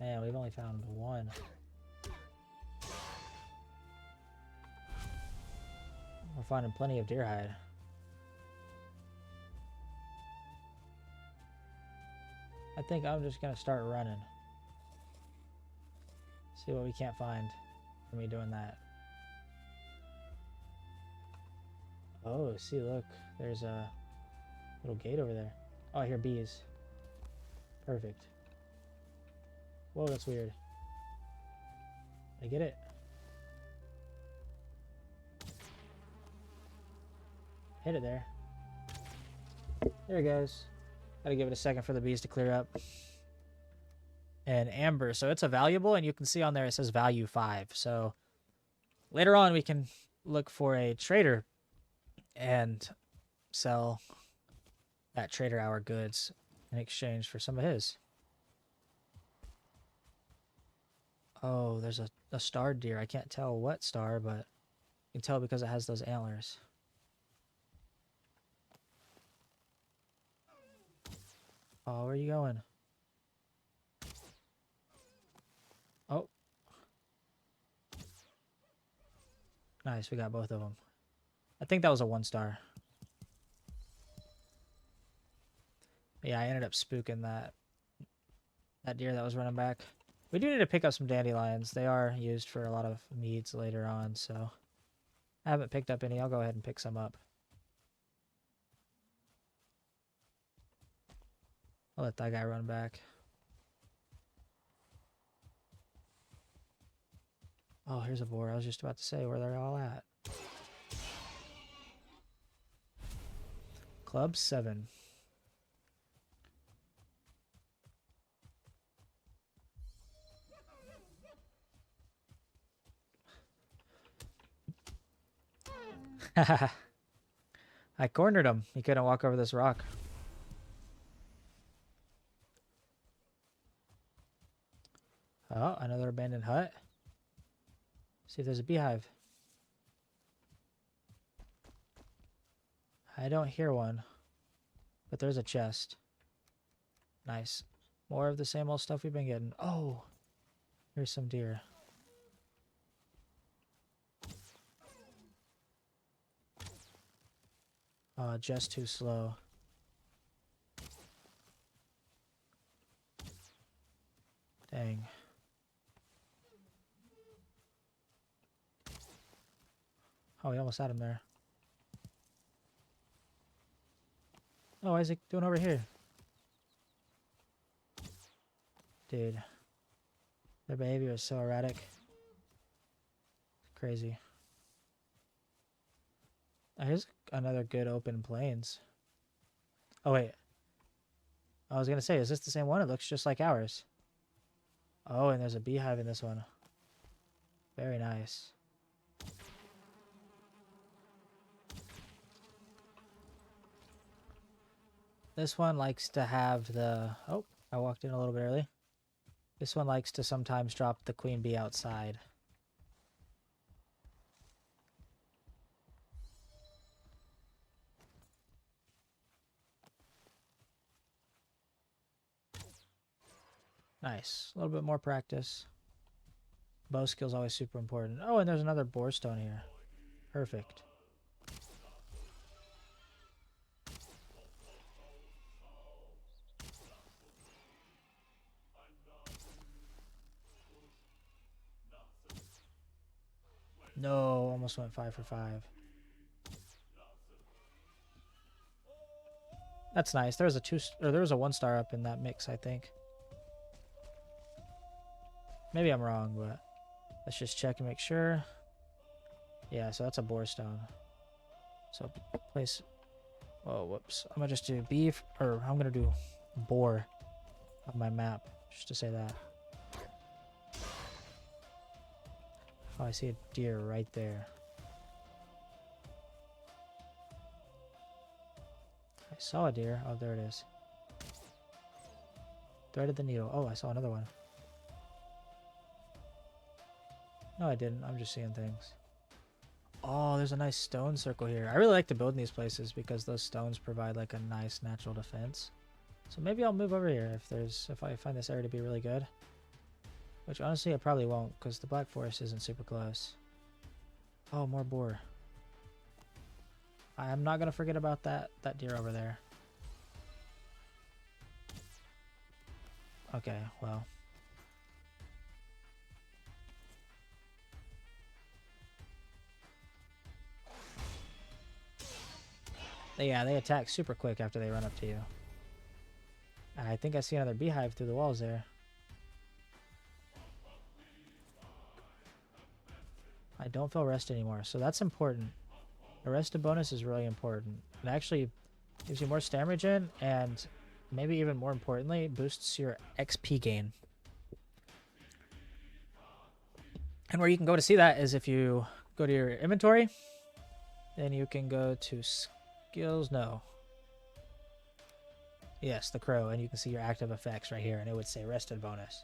Man, we've only found one. We're finding plenty of deer hide. I think I'm just gonna start running. See what we can't find for me doing that. Oh, see, look, there's a little gate over there. Oh, I hear bees. Perfect. Whoa, that's weird. I get it. Hit it there. There it goes. Gotta give it a second for the bees to clear up. And amber, so it's a valuable, and you can see on there it says value 5. So later on we can look for a trader and sell that trader our goods in exchange for some of his. Oh, there's a starred deer. I can't tell what star, but you can tell because it has those antlers. Oh, where are you going? Oh. Nice, we got both of them. I think that was a 1-star. Yeah, I ended up spooking that deer that was running back. We do need to pick up some dandelions. They are used for a lot of meads later on, so I haven't picked up any. I'll go ahead and pick some up. I'll let that guy run back. Oh, here's a boar. I was just about to say where they're all at. Club 7. I cornered him. He couldn't walk over this rock. Oh, another abandoned hut. See if there's a beehive. I don't hear one, but there's a chest. Nice. More of the same old stuff we've been getting. Oh, here's some deer. Just too slow. Dang. Oh, we almost had him there. Oh, why is he doing over here? Dude. Their behavior is so erratic. Crazy. Oh, here's another good open plains. Oh, wait. I was going to say, is this the same one? It looks just like ours. Oh, and there's a beehive in this one. Very nice. This one likes to have the... Oh, I walked in a little bit early. This one likes to sometimes drop the queen bee outside. Nice. A little bit more practice. Bow skill's always super important. Oh, and there's another boar stone here. Perfect. No, almost went 5 for 5. That's nice. There was a there was a 1-star up in that mix, I think. Maybe I'm wrong, but let's just check and make sure. Yeah, so that's a boar stone. So place. Oh, whoops. I'm gonna just do beef, or I'm gonna do boar on my map, just to say that. Oh, I see a deer right there. I saw a deer. Oh, there it is. Threaded the needle. Oh, I saw another one. No, I didn't. I'm just seeing things. Oh, there's a nice stone circle here. I really like to build in these places because those stones provide like a nice natural defense. So maybe I'll move over here if I find this area to be really good. Which honestly I probably won't because the Black Forest isn't super close. Oh, more boar. I'm not gonna forget about that deer over there. Okay, well. Yeah, they attack super quick after they run up to you. I think I see another beehive through the walls there. I don't feel rest anymore, so that's important. The rested bonus is really important. It actually gives you more stamina regen, and maybe even more importantly, boosts your XP gain. And where you can go to see that is if you go to your inventory, then you can go to skills. No. Yes, the crow, and you can see your active effects right here, and it would say rested bonus.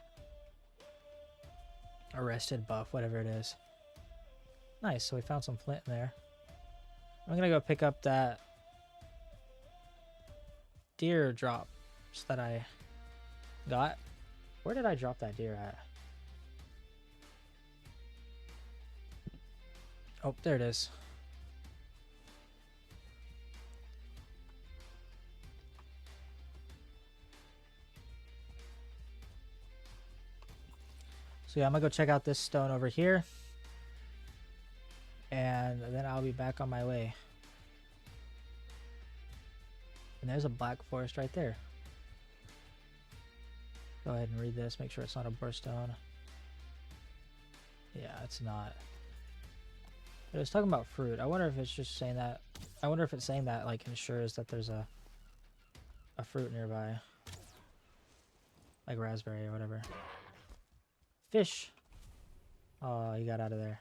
Or rested buff, whatever it is. Nice, so we found some flint in there. I'm gonna go pick up that deer drops that I got. Where did I drop that deer at? Oh, there it is. So yeah, I'm gonna go check out this stone over here. And then I'll be back on my way. And there's a Black Forest right there. Go ahead and read this, make sure it's not a burstone. Yeah, it's not. But it's talking about fruit. I wonder if it's just saying that. I wonder if it's saying that like ensures that there's a fruit nearby. Like raspberry or whatever. Fish! Oh, he got out of there.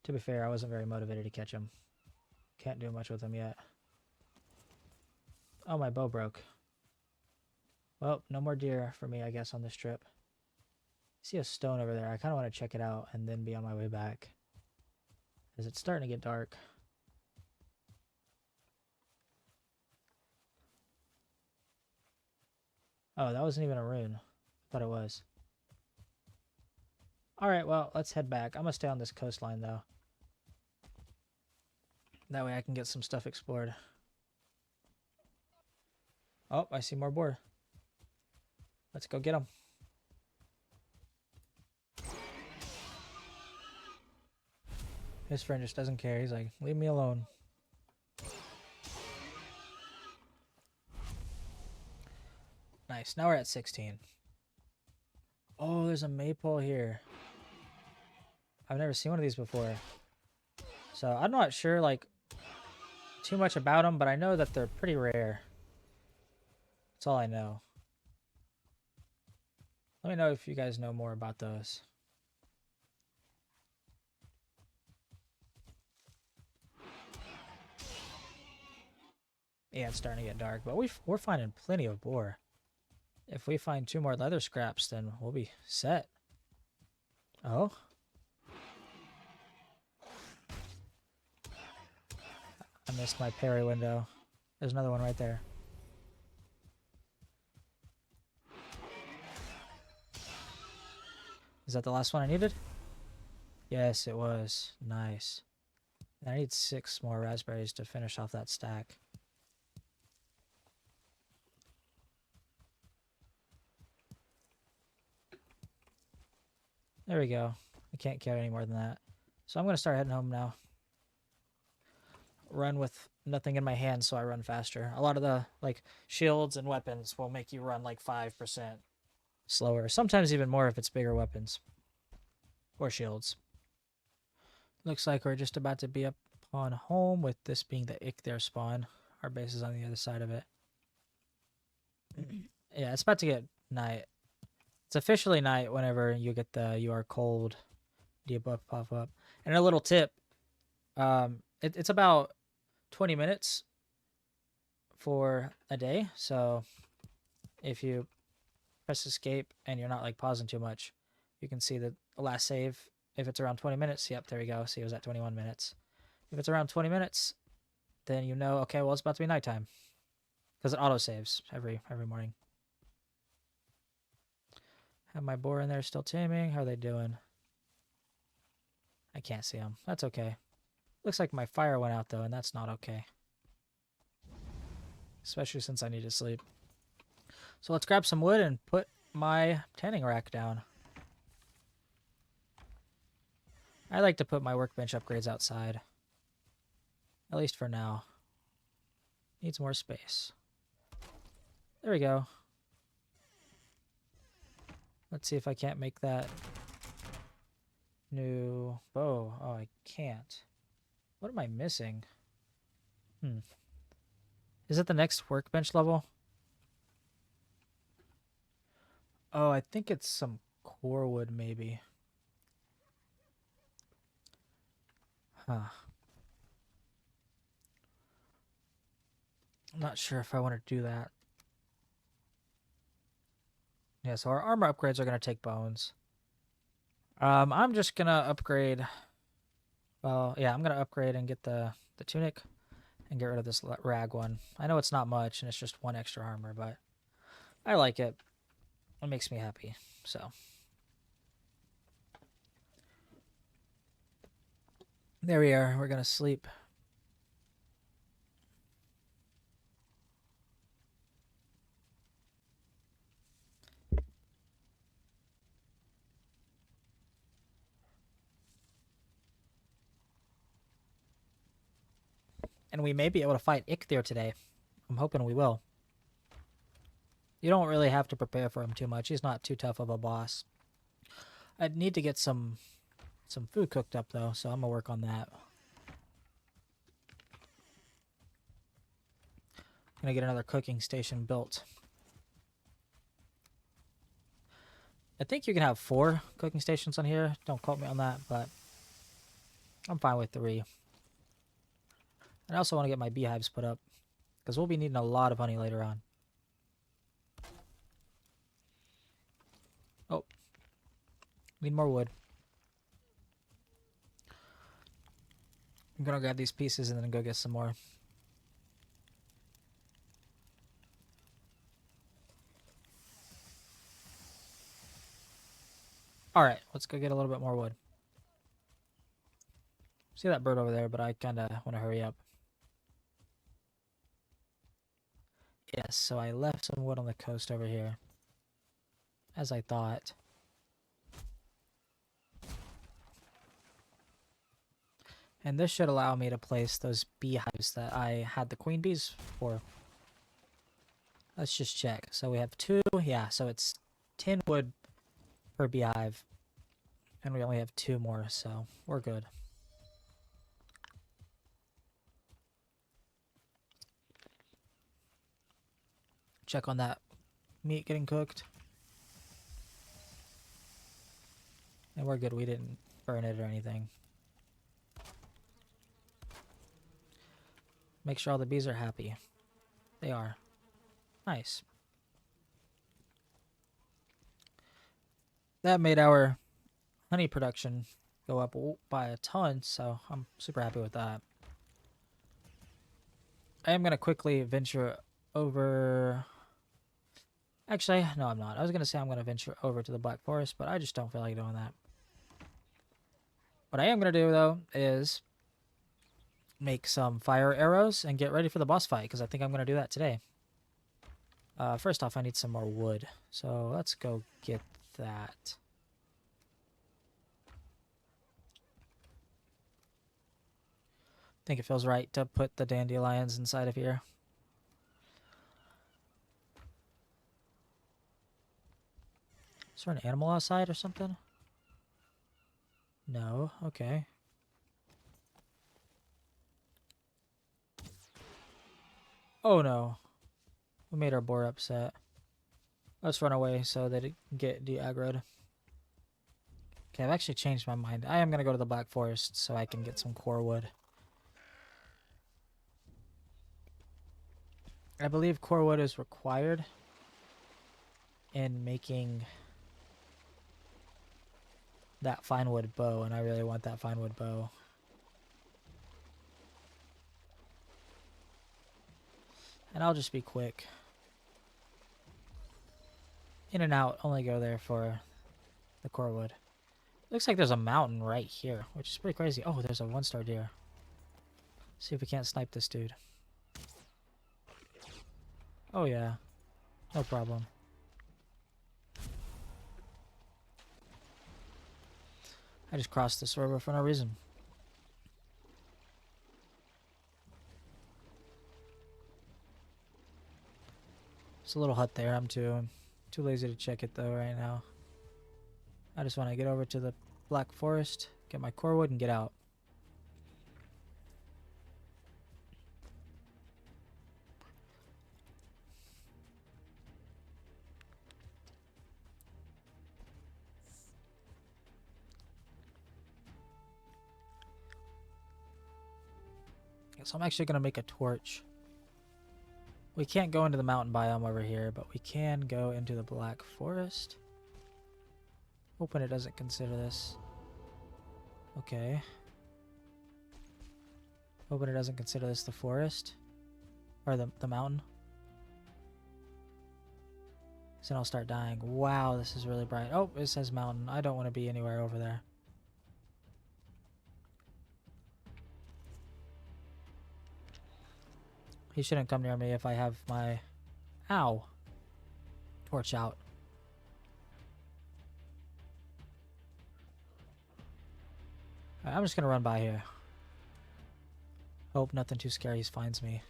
To be fair, I wasn't very motivated to catch him. Can't do much with him yet. Oh, my bow broke. Well, no more deer for me, I guess, on this trip. I see a stone over there. I kind of want to check it out and then be on my way back. Because it's starting to get dark. Oh, that wasn't even a rune. I thought it was. Alright, well, let's head back. I'm going to stay on this coastline, though. That way I can get some stuff explored. Oh, I see more boar. Let's go get them. His friend just doesn't care. He's like, leave me alone. Nice. Now we're at 16. Oh, there's a maypole here. I've never seen one of these before. So I'm not sure like too much about them, but I know that they're pretty rare. That's all I know. Let me know if you guys know more about those. Yeah, it's starting to get dark, but we're finding plenty of boar. If we find 2 more leather scraps, then we'll be set. Oh? I missed my parry window. There's another one right there. Is that the last one I needed? Yes, it was. Nice. I need 6 more raspberries to finish off that stack. There we go. I can't carry any more than that. So I'm going to start heading home now. Run with nothing in my hands so I run faster. A lot of the shields and weapons will make you run like 5% slower. Sometimes even more if it's bigger weapons. Or shields. Looks like we're just about to be up on home, with this being the Eikthyr spawn. Our base is on the other side of it. Yeah, it's about to get night. It's officially night whenever you get the "you are cold" debuff pop up. And a little tip, it's about 20 minutes for a day. So if you press escape and you're not pausing too much, you can see the last save. If it's around 20 minutes, yep, there we go. See, it was at 21 minutes. If it's around 20 minutes, then you know, okay, well, it's about to be nighttime. Because it auto-saves every morning. Have my boar in there still taming. How are they doing? I can't see them. That's okay. Looks like my fire went out, though, and that's not okay. Especially since I need to sleep. So let's grab some wood and put my tanning rack down. I like to put my workbench upgrades outside. At least for now. Needs more space. There we go. Let's see if I can't make that new bow. Oh, I can't. What am I missing? Is it the next workbench level? Oh, I think it's some core wood, maybe. Huh. I'm not sure if I want to do that. Yeah, so our armor upgrades are going to take bones. I'm just going to upgrade. Well, yeah, I'm going to upgrade and get the tunic and get rid of this rag one. I know it's not much and it's just 1 extra armor, but I like it. It makes me happy, so. There we are. We're going to sleep. And we may be able to fight Eikthyr today. I'm hoping we will. You don't really have to prepare for him too much. He's not too tough of a boss. I'd need to get some food cooked up, though, so I'm going to work on that. I'm going to get another cooking station built. I think you can have 4 cooking stations on here. Don't quote me on that, but I'm fine with 3. And I also want to get my beehives put up, because we'll be needing a lot of honey later on. Oh. Need more wood. I'm going to grab these pieces and then go get some more. Alright, let's go get a little bit more wood. See that bird over there, but I kind of want to hurry up. Yes, so I left some wood on the coast over here. As I thought. And this should allow me to place those beehives that I had the queen bees for. Let's just check. So we have 2. Yeah, so it's 10 wood per beehive. And we only have 2 more, so we're good. Check on that meat getting cooked. And we're good. We didn't burn it or anything. Make sure all the bees are happy. They are. Nice. That made our honey production go up by a ton, so I'm super happy with that. I am going to quickly venture over... Actually, no, I'm not. I was going to say I'm going to venture over to the Black Forest, but I just don't feel like doing that. What I am going to do, though, is make some fire arrows and get ready for the boss fight, because I think I'm going to do that today. First off, I need some more wood, so let's go get that. I think it feels right to put the dandelions inside of here. Is there an animal outside or something? No, okay. Oh no. We made our boar upset. Let's run away so that it can get de-aggroed. Okay, I've actually changed my mind. I am going to go to the Black Forest so I can get some core wood. I believe core wood is required in making that finewood bow, and I really want that finewood bow. And I'll just be quick. In and out, only go there for the core wood. Looks like there's a mountain right here, which is pretty crazy. Oh, there's a 1-star deer. See if we can't snipe this dude. Oh yeah, no problem. I just crossed this river for no reason. There's a little hut there. I'm too lazy to check it though right now. I just want to get over to the Black Forest, get my core wood, and get out. So I'm actually going to make a torch. We can't go into the mountain biome over here, but we can go into the Black Forest. Hoping it doesn't consider this. Okay. Hoping it doesn't consider this the forest. Or the mountain. So then I'll start dying. Wow, this is really bright. Oh, it says mountain. I don't want to be anywhere over there. He shouldn't come near me if I have my... Ow. Torch out. Alright, I'm just gonna run by here. Hope nothing too scary finds me.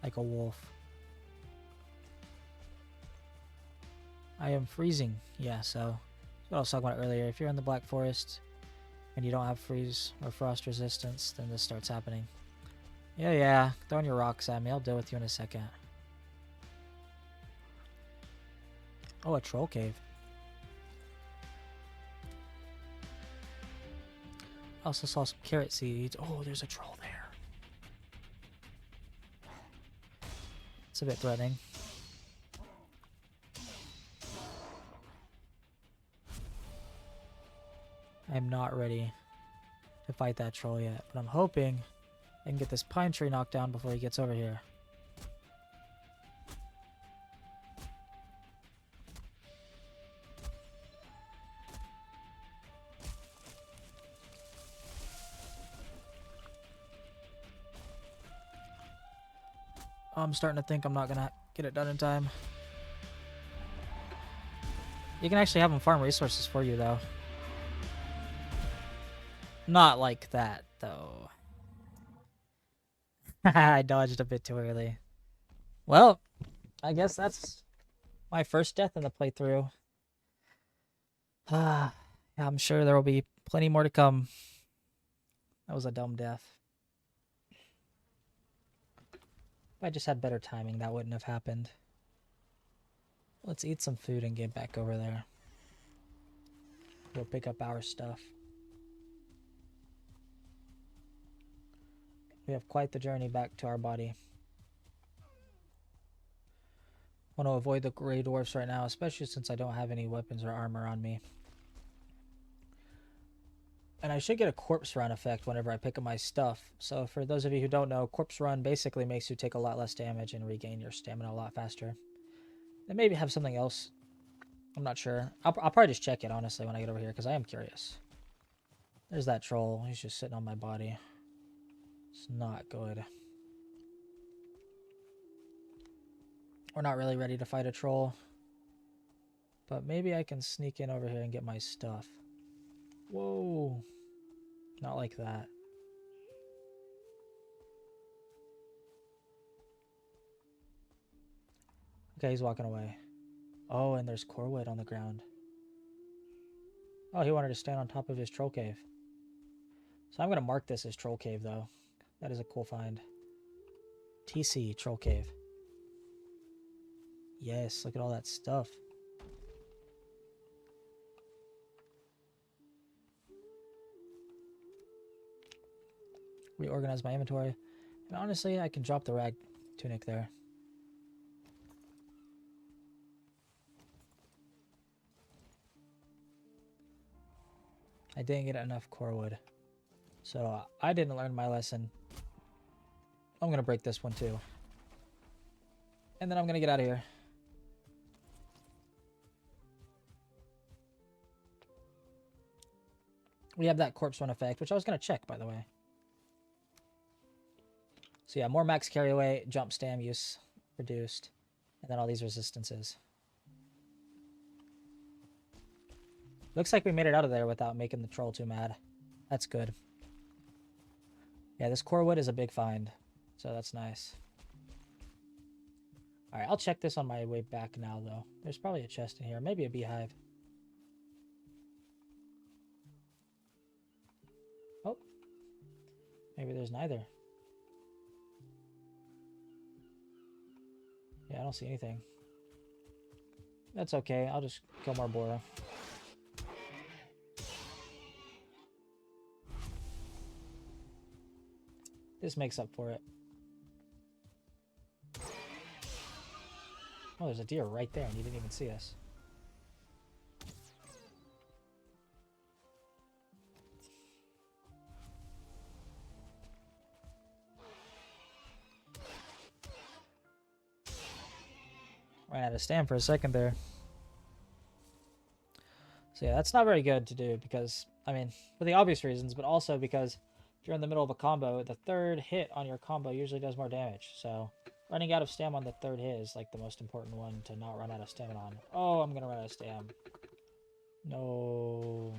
Like a wolf. I am freezing. Yeah, so... That's what I was talking about earlier. If you're in the Black Forest and you don't have freeze or frost resistance, then this starts happening. Yeah, throwing your rocks at me. I'll deal with you in a second. Oh, a troll cave. I also saw some carrot seeds. Oh, there's a troll there. It's a bit threatening. I'm not ready to fight that troll yet, but I'm hoping I can get this pine tree knocked down before he gets over here. I'm starting to think I'm not gonna get it done in time. You can actually have them farm resources for you, though. Not like that, though. I dodged a bit too early. Well, I guess that's my first death in the playthrough. I'm sure there will be plenty more to come. That was a dumb death. If I just had better timing, that wouldn't have happened. Let's eat some food and get back over there. We'll pick up our stuff. We have quite the journey back to our body. I want to avoid the gray dwarfs right now, especially since I don't have any weapons or armor on me. And I should get a corpse run effect whenever I pick up my stuff. So for those of you who don't know, corpse run basically makes you take a lot less damage and regain your stamina a lot faster. They maybe have something else. I'm not sure. I'll probably just check it, honestly, when I get over here, because I am curious. There's that troll. He's just sitting on my body. It's not good. We're not really ready to fight a troll. But maybe I can sneak in over here and get my stuff. Whoa. Not like that. Okay, he's walking away. Oh, and there's core wood on the ground. Oh, he wanted to stand on top of his troll cave. So I'm going to mark this as troll cave, though. That is a cool find. TC, troll cave. Yes, look at all that stuff. Reorganize my inventory. And honestly, I can drop the rag tunic there. I didn't get enough core wood. So I didn't learn my lesson. I'm going to break this one too. And then I'm going to get out of here. We have that corpse run effect, which I was going to check, by the way. So yeah, more max carry weight, jump stam use reduced, and then all these resistances. Looks like we made it out of there without making the troll too mad. That's good. Yeah, this core wood is a big find, so that's nice. Alright, I'll check this on my way back now, though. There's probably a chest in here, maybe a beehive. Oh. Maybe there's neither. Yeah, I don't see anything. That's okay, I'll just kill more Bora. This makes up for it. Oh, there's a deer right there and you didn't even see us. Ran out of stam for a second there. So yeah, that's not very good to do because, I mean, for the obvious reasons, but also because if you're in the middle of a combo, the third hit on your combo usually does more damage. So running out of stam on the third hit is like the most important one to not run out of stamina on. Oh, I'm gonna run out of stam. No.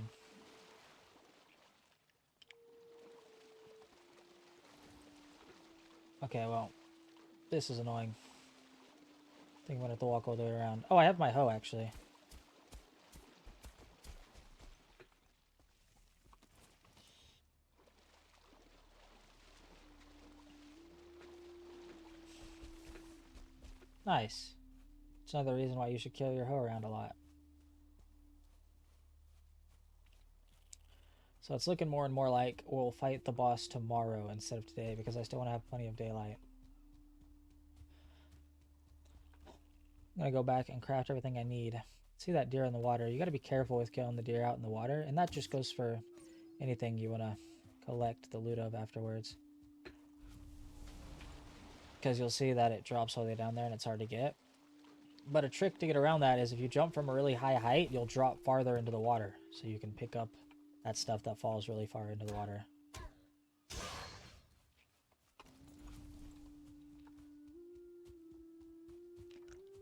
Okay, well, this is annoying. I think I'm gonna have to walk all the way around. Oh, I have my hoe actually. Nice. It's another reason why you should carry your hoe around a lot. So it's looking more and more like we'll fight the boss tomorrow instead of today because I still want to have plenty of daylight. I'm going to go back and craft everything I need. See that deer in the water. You got to be careful with killing the deer out in the water. And that just goes for anything you want to collect the loot of afterwards. Because you'll see that it drops all the way down there and it's hard to get. But a trick to get around that is if you jump from a really high height, you'll drop farther into the water. So you can pick up that stuff that falls really far into the water.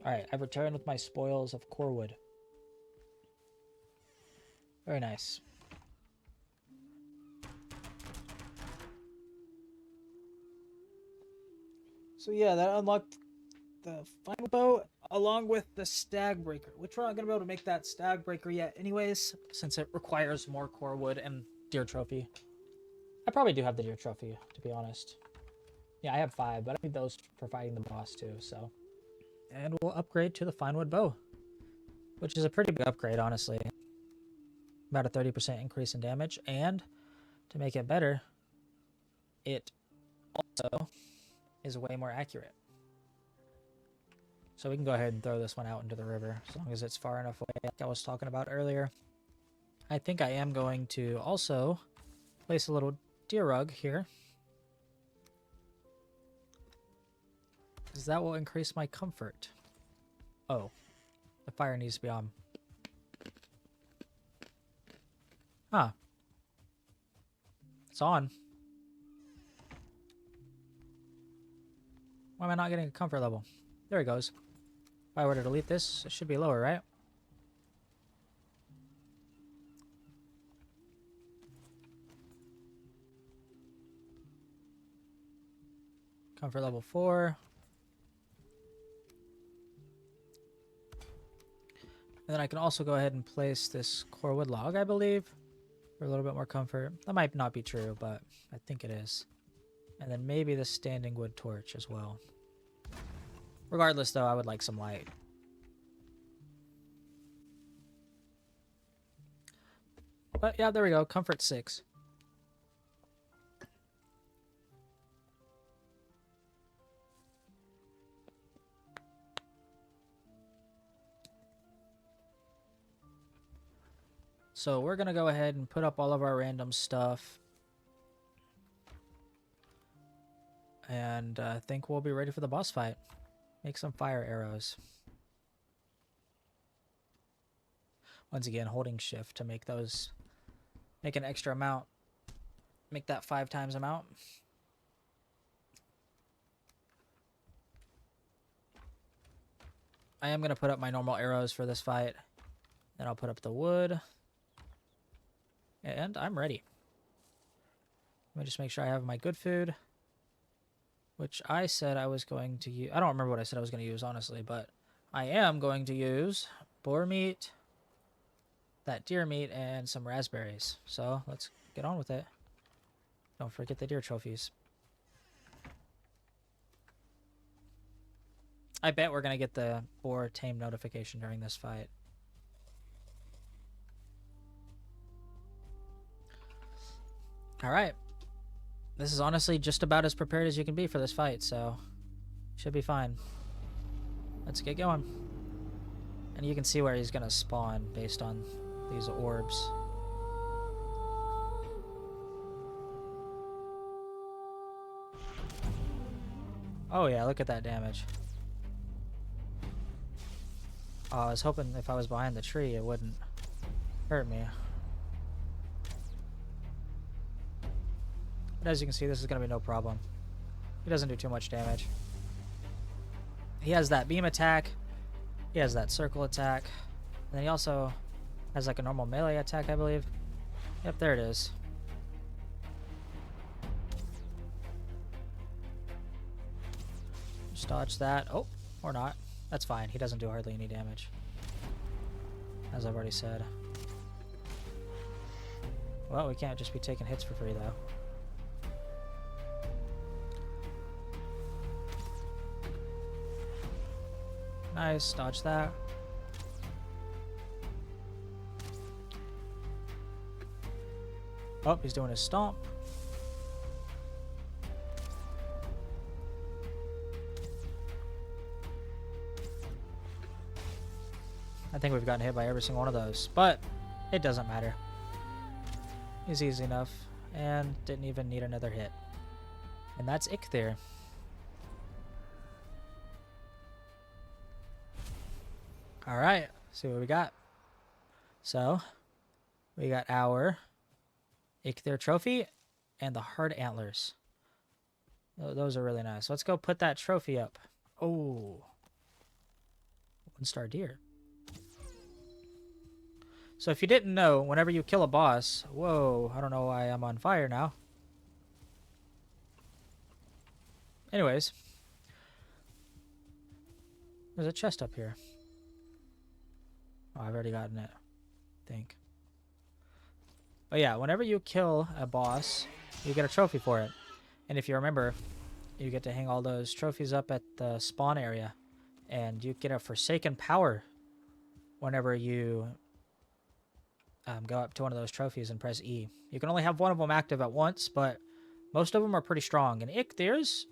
Alright, I've returned with my spoils of core wood. Very nice. So yeah, that unlocked the final bow along with the stag breaker, which we're not going to be able to make that stag breaker yet anyways, since it requires more core wood and deer trophy. I probably do have the deer trophy, to be honest. Yeah, I have 5, but I need those for fighting the boss too, so. And we'll upgrade to the finewood bow, which is a pretty big upgrade, honestly. about a 30% increase in damage, and to make it better, it also is way more accurate. So we can go ahead and throw this one out into the river as long as it's far enough away, like I was talking about earlier. I think I am going to also place a little deer rug here, because that will increase my comfort. Oh, the fire needs to be on. Huh. It's on. Why am I not getting a comfort level? There it goes. If I were to delete this, it should be lower, right? Comfort level 4. And then I can also go ahead and place this core wood log, I believe, for a little bit more comfort. That might not be true, but I think it is. And then maybe the standing wood torch as well. Regardless, though, I would like some light. But yeah, there we go. Comfort 6. So we're going to go ahead and put up all of our random stuff. And I think we'll be ready for the boss fight. Make some fire arrows. Once again, holding shift to make those, make an extra amount. Make that 5 times amount. I am going to put up my normal arrows for this fight. Then I'll put up the wood. And I'm ready. Let me just make sure I have my good food, which I said I was going to use. I don't remember what I said I was going to use, honestly, but I am going to use boar meat, that deer meat, and some raspberries. So let's get on with it. Don't forget the deer trophies. I bet we're going to get the boar tame notification during this fight. All right. This is honestly just about as prepared as you can be for this fight, so should be fine. Let's get going. And you can see where he's going to spawn based on these orbs. Oh yeah, look at that damage. Oh, I was hoping if I was behind the tree it wouldn't hurt me. But as you can see, this is going to be no problem. He doesn't do too much damage. He has that beam attack. He has that circle attack. And then he also has like a normal melee attack, I believe. Yep, there it is. Just dodge that. Oh, or not. That's fine. He doesn't do hardly any damage, as I've already said. Well, we can't just be taking hits for free, though. Nice. Dodge that. Oh, he's doing his stomp. I think we've gotten hit by every single one of those, but it doesn't matter. He's easy enough and didn't even need another hit. And that's Eikthyr. All right, see what we got. So, we got our Eikthyr trophy and the hard antlers. Those are really nice. Let's go put that trophy up. Oh, 1-star deer. So if you didn't know, whenever you kill a boss... Whoa, I don't know why I'm on fire now. Anyways. There's a chest up here. Oh, I've already gotten it, I think. But yeah, whenever you kill a boss, you get a trophy for it. And if you remember, you get to hang all those trophies up at the spawn area. And you get a Forsaken Power whenever you go up to one of those trophies and press E. You can only have one of them active at once, but most of them are pretty strong. And Eikthyrs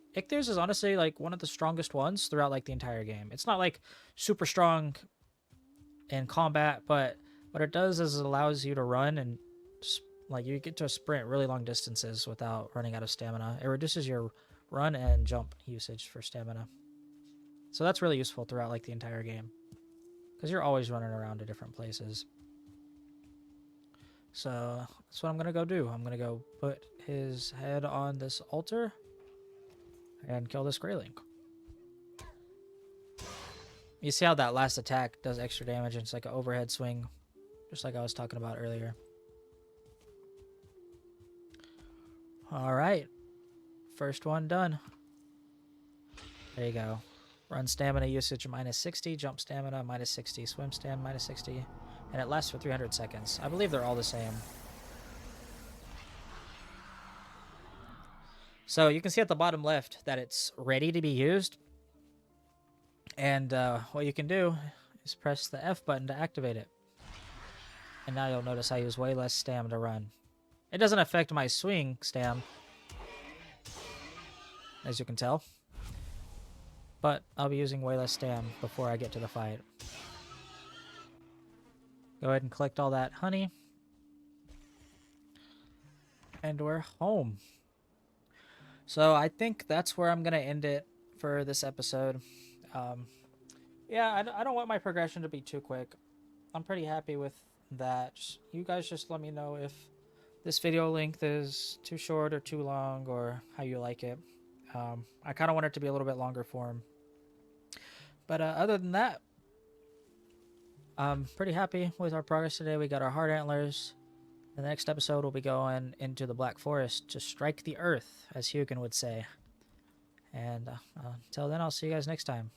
is honestly like one of the strongest ones throughout like the entire game. It's not like super strong in combat, but what it does is it allows you to run and like you get to sprint really long distances without running out of stamina. It reduces your run and jump usage for stamina. So that's really useful throughout like the entire game, because you're always running around to different places. So that's what I'm going to go do. I'm going to go put his head on this altar and kill this Greyling. You see how that last attack does extra damage, and it's like an overhead swing, just like I was talking about earlier. All right. First one done. There you go. Run stamina usage minus 60, jump stamina minus 60, swim stam minus 60, and it lasts for 300 seconds. I believe they're all the same. So you can see at the bottom left that it's ready to be used. And what you can do is press the F button to activate it. And now you'll notice I use way less stam to run. It doesn't affect my swing stam, as you can tell. But I'll be using way less stam before I get to the fight. Go ahead and collect all that honey. And we're home. So I think that's where I'm going to end it for this episode. Yeah, I don't want my progression to be too quick. I'm pretty happy with that. You guys just let me know if this video length is too short or too long, or how you like it. I kind of want it to be a little bit longer form. But other than that, I'm pretty happy with our progress today. We got our hard antlers. The next episode we'll be going into the Black Forest to strike the earth, as Hugin would say. And until then, I'll see you guys next time.